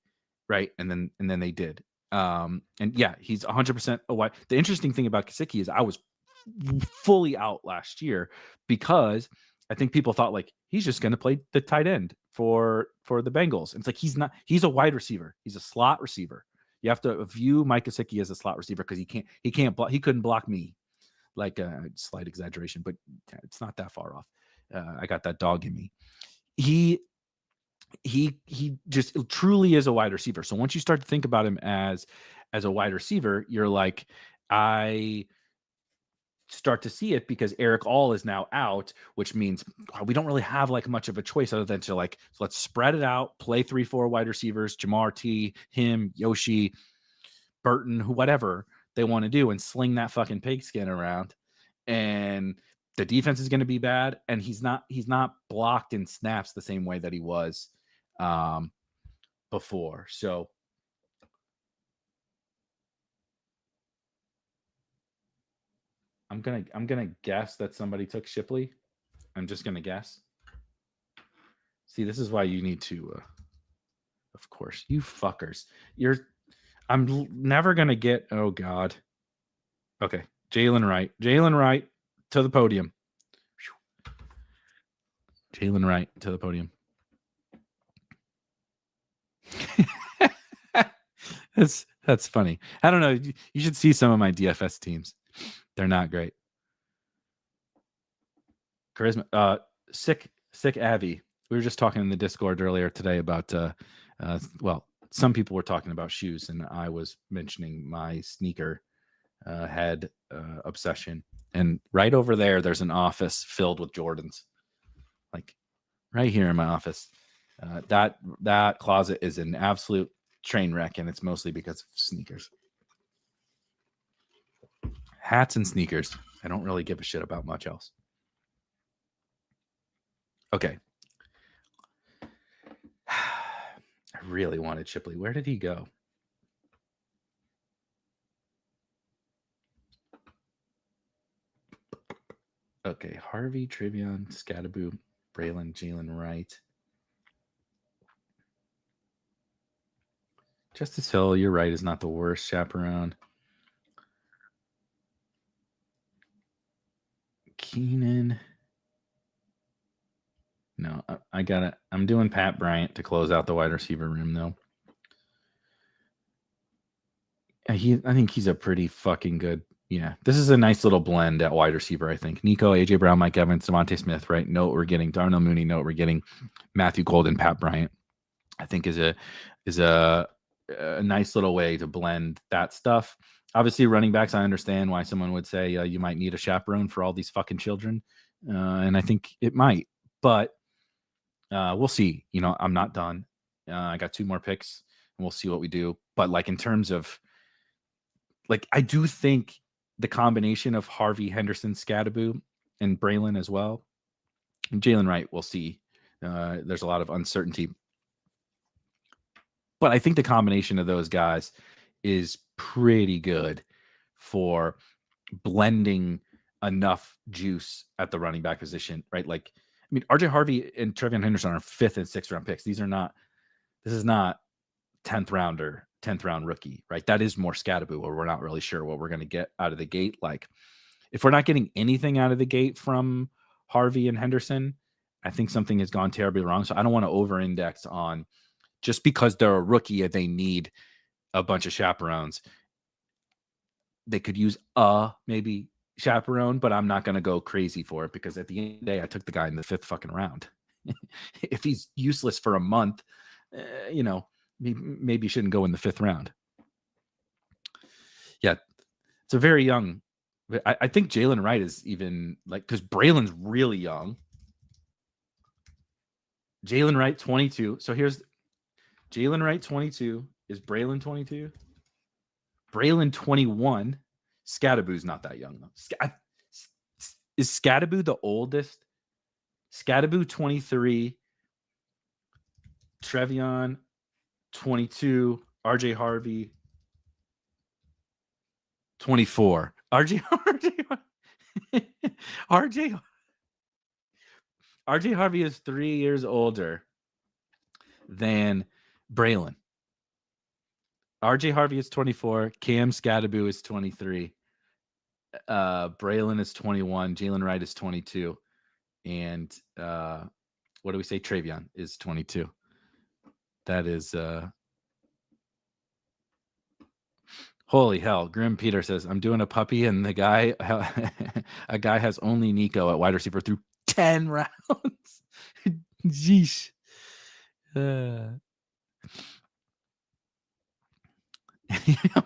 A: right? And then they did. And yeah, he's 100% a wide. The interesting thing about Gesicki is I was fully out last year because I think people thought like he's just going to play the tight end for the Bengals. And it's like he's not. He's a wide receiver. He's a slot receiver. You have to view Mike Gesicki as a slot receiver because he can't block. He couldn't block me. Like a slight exaggeration, but it's not that far off. I got that dog in me. He just truly is a wide receiver. So once you start to think about him as a wide receiver, you're like, I start to see it because Eric All is now out, which means we don't really have like much of a choice other than to like, so let's spread it out, play 3-4 wide receivers, Jamar T, him, Yoshi, Burton, whatever they want to do, and sling that fucking pigskin around. And the defense is going to be bad, and he's not blocked in snaps the same way that he was before. So I'm gonna guess that somebody took Shipley. I'm just gonna guess. See, this is why you need to. Of course, you fuckers. I'm never gonna get. Oh God. Okay, Jalen Wright. Jalen Wright to the podium. Jalen Wright to the podium. That's funny. I don't know. You should see some of my DFS teams. They're not great. Charisma. Sick Avi. We were just talking in the Discord earlier today about well, some people were talking about shoes, and I was mentioning my sneaker head obsession. And right over there's an office filled with Jordans. Like right here in my office. That closet is an absolute train wreck, and it's mostly because of sneakers. Hats and sneakers. I don't really give a shit about much else. Okay. I really wanted Shipley. Where did he go? Okay, Harvey, Trivion, Scattaboo, Braylon, Jalen Wright. Justice Hill, you're right, is not the worst chaperone. Keenan. No, I got it. I'm doing Pat Bryant to close out the wide receiver room, though. I think he's a pretty fucking good. Yeah, this is a nice little blend at wide receiver, I think. Nico, AJ Brown, Mike Evans, Devontae Smith, right? Know what we're getting. Darnell Mooney, know what we're getting. Matthew Golden, Pat Bryant, I think is a nice little way to blend that stuff. Obviously, running backs, I understand why someone would say you might need a chaperone for all these fucking children, and I think it might, but we'll see. You know, I'm not done. I got 2 more picks, and we'll see what we do. But like in terms of, like, I do think the combination of Harvey, Henderson, Scattaboo, and Braylon as well, and Jalen Wright, we'll see. There's a lot of uncertainty. But I think the combination of those guys is pretty good for blending enough juice at the running back position, right? Like, I mean, RJ Harvey and Trevion Henderson are 5th and 6th round picks. This is not 10th round rookie, right? That is more Scattaboo, where we're not really sure what we're going to get out of the gate. Like, if we're not getting anything out of the gate from Harvey and Henderson, I think something has gone terribly wrong. So I don't want to over-index on just because they're a rookie and they need a bunch of chaperones. They could use maybe chaperone, but I'm not going to go crazy for it because at the end of the day, I took the guy in the 5th fucking round. If he's useless for a month, you know, maybe you shouldn't go in the 5th round. Yeah, it's a very young. I think Jalen Wright is even like, because Braylon's really young. Jalen Wright 22. So here's Jalen Wright 22. Is Braylon 22? Braylon 21. Scattaboo's not that young though. Is Scattaboo the oldest? Scattaboo 23. Trevion 22. RJ Harvey 24. RJ Harvey is 3 years older than Braylon. RJ Harvey is 24. Cam Scattaboo is 23. Braylon is 21. Jalen Wright is 22. And what do we say? Trevion is 22. That is holy hell. Grim Peter says, I'm doing a puppy, and a guy has only Nico at wide receiver through 10 rounds. Jeez.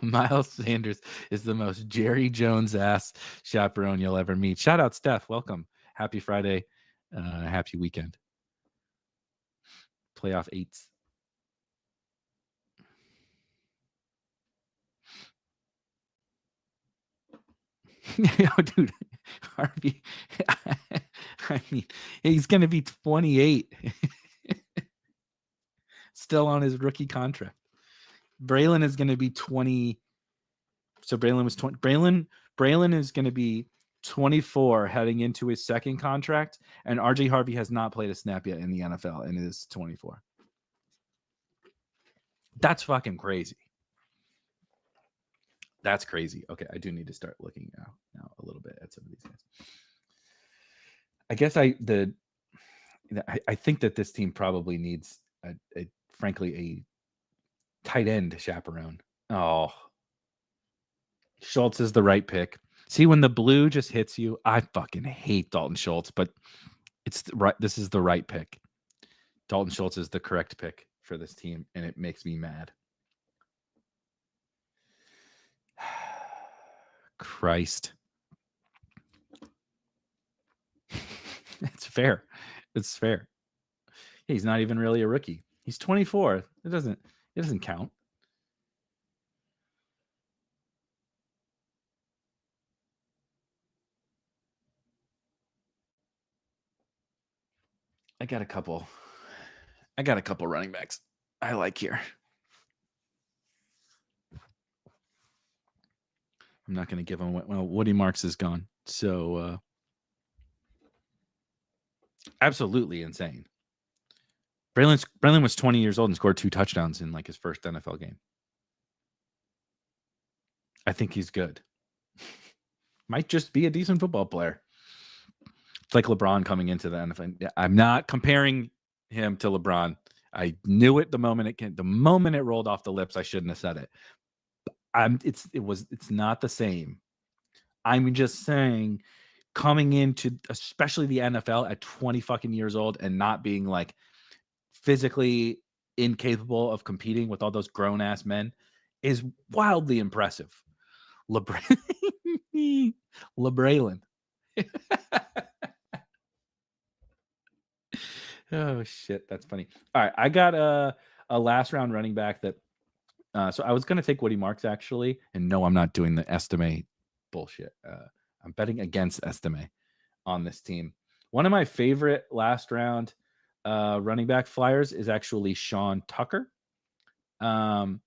A: Miles Sanders is the most Jerry Jones ass chaperone you'll ever meet. Shout out, Steph. Welcome. Happy Friday. Happy weekend. Playoff 8s. Dude, Harvey. I mean, he's going to be 28. Still on his rookie contract. Braylon is going to be 20. So Braylon was 20. Braylon is going to be 24 heading into his second contract, and RJ Harvey has not played a snap yet in the NFL and is 24. That's fucking crazy. That's crazy. Okay, I do need to start looking now a little bit at some of these guys. I guess I think that this team probably needs frankly a tight end chaperone. Oh, Schultz is the right pick. See, when the blue just hits you, I fucking hate Dalton Schultz, but it's right. This is the right pick. Dalton Schultz is the correct pick for this team, and it makes me mad. Christ. It's fair. It's fair. He's not even really a rookie. He's 24. It doesn't count. I got a couple running backs I like here. I'm not going to give him. Well, Woody Marks is gone, so absolutely insane. Braylon was 20 years old and scored 2 touchdowns in like his first NFL game. I think he's good. Might just be a decent football player. It's like LeBron coming into the NFL. I'm not comparing him to LeBron. I knew it the moment it rolled off the lips. I shouldn't have said it. It's not the same. I'm just saying, coming into especially the NFL at 20 fucking years old and not being like physically incapable of competing with all those grown ass men is wildly impressive. LeBraylon. Oh shit, that's funny. All right, I got a last round running back that. So I was going to take Woody Marks actually, and no, I'm not doing the Estime bullshit. I'm betting against Estime on this team. One of my favorite last round running back flyers is actually Sean Tucker. I'm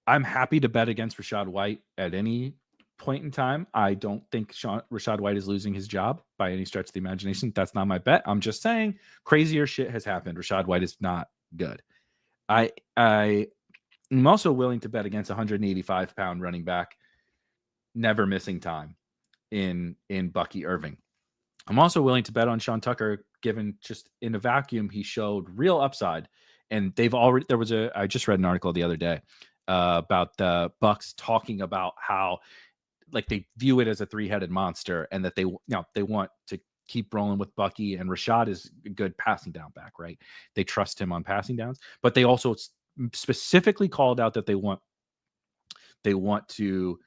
A: happy to bet against Rachaad White at any point in time. I don't think Rachaad White is losing his job by any stretch of the imagination. That's not my bet. I'm just saying crazier shit has happened. Rachaad White is not good. I am also willing to bet against 185-pound running back, never missing time in Bucky Irving. I'm also willing to bet on Sean Tucker, given just in a vacuum, he showed real upside. And I just read an article the other day about the Bucks talking about how like they view it as a 3-headed monster and that they want to keep rolling with Bucky, and Rachaad is a good passing down back, right? They trust him on passing downs, but they also specifically called out that they want to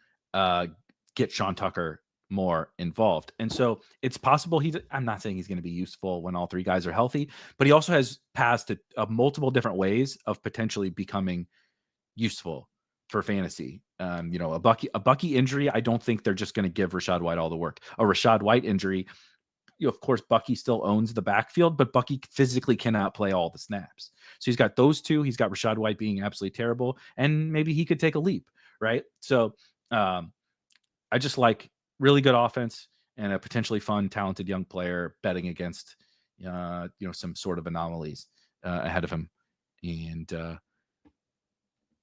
A: get Sean Tucker more involved. And so it's possible I'm not saying he's going to be useful when all 3 guys are healthy, but he also has passed multiple different ways of potentially becoming useful for fantasy. A Bucky injury, I don't think they're just going to give Rachaad White all the work. A Rachaad White injury, of course, Bucky still owns the backfield, but Bucky physically cannot play all the snaps. So he's got those 2. He's got Rachaad White being absolutely terrible, and maybe he could take a leap, right? So I just like really good offense and a potentially fun, talented young player betting against, some sort of anomalies ahead of him. And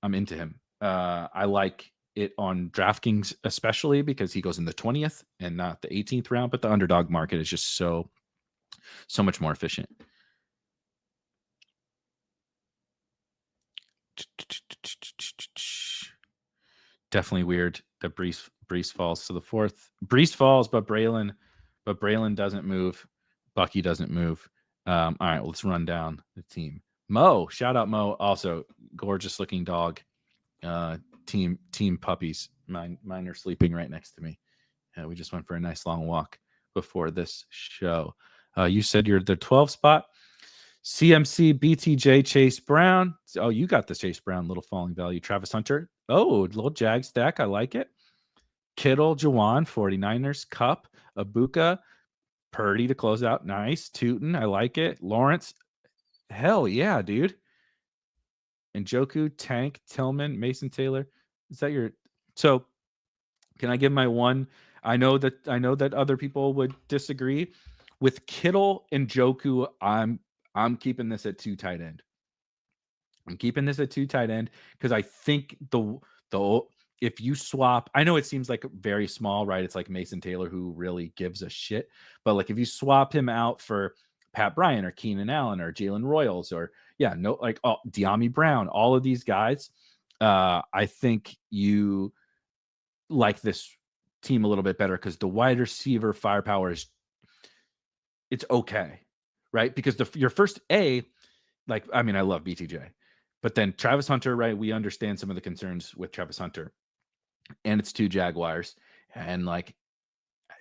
A: I'm into him. I like it on DraftKings, especially because he goes in the 20th and not the 18th round, but the underdog market is just so much more efficient. Definitely weird that Breece falls to the 4th. Breece falls, but Braylon doesn't move. Bucky doesn't move. All right, let's run down the team. Mo, shout out Mo. Also, gorgeous looking dog. Team puppies. Mine are sleeping right next to me. We just went for a nice long walk before this show. You said you're the 12 spot. CMC, BTJ, Chase Brown. Oh, you got the Chase Brown, little falling value. Travis Hunter. Oh, little Jag stack. I like it. Kittle, Jawan, 49ers, Cup, Abuka, Purdy to close out. Nice. Tootin, I like it. Lawrence. Hell yeah, dude. And Joku, Tank, Tillman, Mason Taylor. Is that your so can I give my one? I know that other people would disagree. With Kittle and Joku, I'm keeping this at 2 tight end. I'm keeping this at 2 tight end because I think the if you swap, I know it seems like very small, right? It's like Mason Taylor who really gives a shit, but like if you swap him out for Pat Bryant or Keenan Allen or Jalen Royals or De'Ami Brown, all of these guys, I think you like this team a little bit better because the wide receiver firepower it's okay, right? Because your first I love BTJ, but then Travis Hunter, right? We understand some of the concerns with Travis Hunter, and it's 2 Jaguars, and like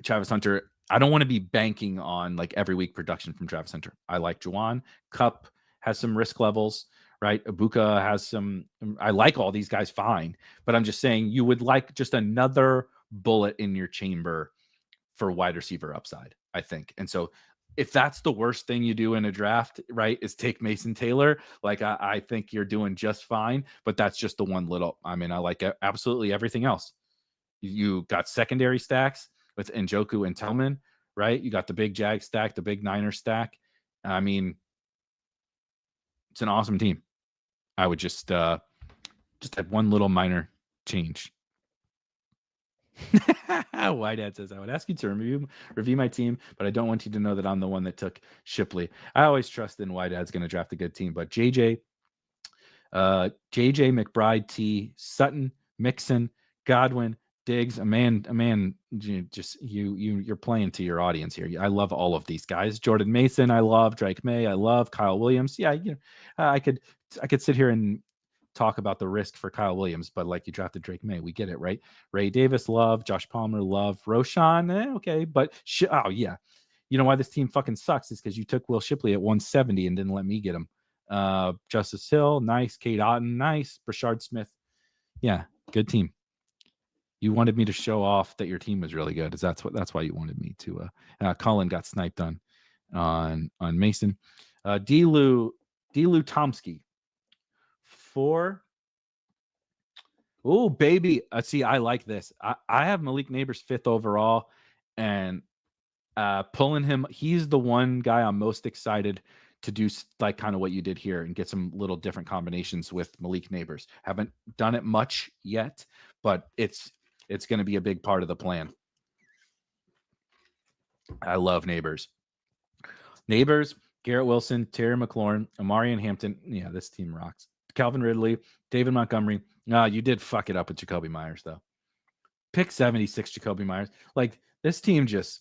A: Travis Hunter, I don't want to be banking on like every week production from Travis Hunter. I like Juwan. Cup has some risk levels, right? Abuka has some. I like all these guys fine, but I'm just saying you would like just another bullet in your chamber for wide receiver upside, I think. And so if that's the worst thing you do in a draft, right, is take Mason Taylor, like I think you're doing just fine. But that's just the one little. I mean, I like absolutely everything else. You got secondary stacks with Njoku and Tillman, right? You got the big Jag stack, the big Niner stack. I mean, it's an awesome team. I would just have one little minor change. Whitehead says, I would ask you to review my team, but I don't want you to know that I'm the one that took Shipley. I always trust in Whitehead's going to draft a good team, but JJ McBride, T, Sutton, Mixon, Godwin, Diggs, a man, you're playing to your audience here. I love all of these guys. Jordan Mason, I love. Drake May, I love. Kyle Williams, yeah, I could sit here and talk about the risk for Kyle Williams, but like you drafted Drake May, we get it, right? Ray Davis, love. Josh Palmer, love. Roshan, okay, but oh yeah, you know why this team fucking sucks is because you took Will Shipley at 170 and didn't let me get him. Justice Hill, nice. Kate Otten, nice. Brashard Smith, yeah, good team. You wanted me to show off that your team was really good. That's why you wanted me to. Colin got sniped on Mason. D-Lou Tomsky. 4. Oh, baby. See, I like this. I have Malik Neighbors 5th overall, and pulling him, he's the one guy I'm most excited to do like kind of what you did here and get some little different combinations with Malik Neighbors. Haven't done it much yet, but it's going to be a big part of the plan. I love Neighbors. Garrett Wilson, Terry McLaurin, Amarian Hampton. Yeah, this team rocks. Calvin Ridley, David Montgomery. You did fuck it up with Jacoby Myers, though. Pick 76, Jacoby Myers. Like, this team just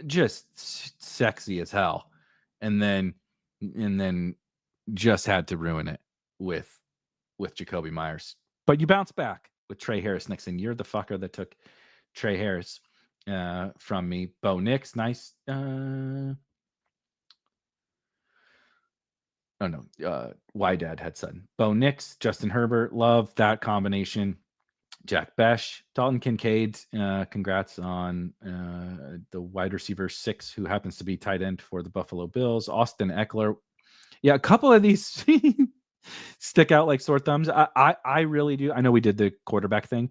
A: sexy as hell. And then just had to ruin it with Jacoby Myers. But you bounce back with Trey Harris next in. You're the fucker that took Trey Harris from me. Bo Nix, nice. Dad had Sutton. Bo Nix, Justin Herbert, love that combination. Jack Besh, Dalton Kincaid, congrats on the wide receiver 6 who happens to be tight end for the Buffalo Bills. Austin Eckler. Yeah, a couple of these stick out like sore thumbs. I really do. I know we did the quarterback thing.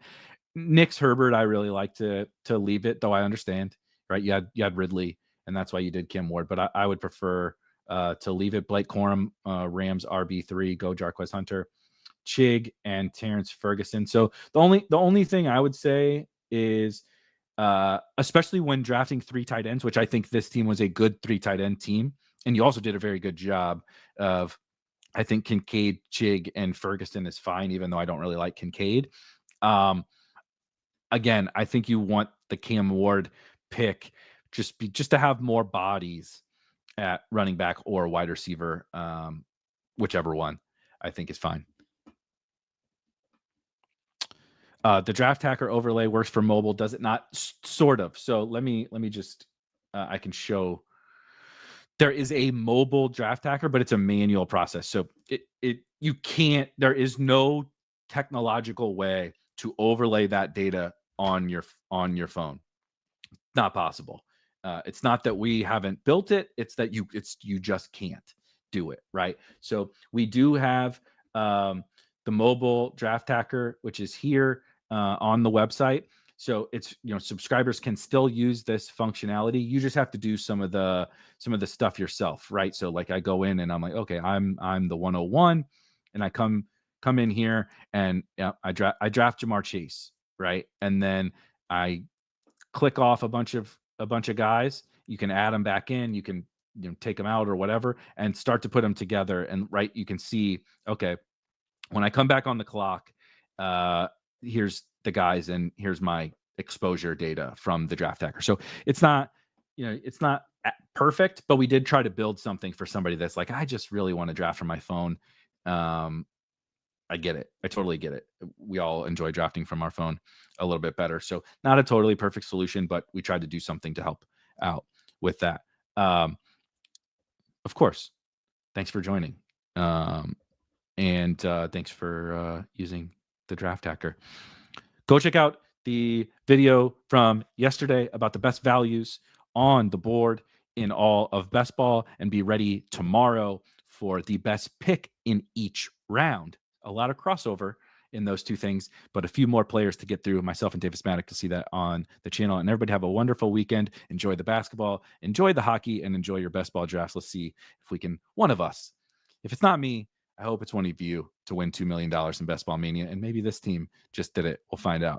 A: Nick's Herbert, I really like to leave it, though I understand, right? You had Ridley, and that's why you did Kim Ward, but I would prefer to leave it. Blake Corum, Rams RB3, go Jarquez Hunter, Chig, and Terrence Ferguson. So the only thing I would say is, especially when drafting 3 tight ends, which I think this team was a good 3 tight end team, and you also did a very good job of, I think Kincaid, Chig, and Ferguson is fine, even though I don't really like Kincaid. Again, I think you want the Cam Ward pick just to have more bodies at running back or wide receiver whichever one I think is fine. The draft hacker overlay works for mobile, does it not? Sort of. So let me just I can show. There is a mobile draft hacker, but it's a manual process. So you can't. There is no technological way to overlay that data on your phone. Not possible. It's not that we haven't built it; it's that you just can't do it, right? So we do have the mobile draft hacker, which is here on the website. So it's subscribers can still use this functionality. You just have to do some of the stuff yourself, right? So like I go in and I'm like, okay, I'm the 101, and I come in here and I draft Jamar Chase, right? And then I click off a bunch of guys. You can add them back in. You can take them out or whatever, and start to put them together. And right, you can see, okay, when I come back on the clock, here's the guys, and here's my exposure data from the draft hacker. So it's not, it's not perfect, but we did try to build something for somebody that's like, I just really want to draft from my phone. I get it. I totally get it. We all enjoy drafting from our phone a little bit better. So not a totally perfect solution, but we tried to do something to help out with that. Of course, thanks for joining. And thanks for using the draft hacker. Go check out the video from yesterday about the best values on the board in all of best ball, and be ready tomorrow for the best pick in each round. A lot of crossover in those two things, but a few more players to get through. Myself and Davis Maddock to see that on the channel. And everybody have a wonderful weekend. Enjoy the basketball, enjoy the hockey, and enjoy your best ball drafts. Let's see if we can, one of us, if it's not me, I hope it's one of you, to win $2 million in Best Ball Mania. And maybe this team just did it. We'll find out.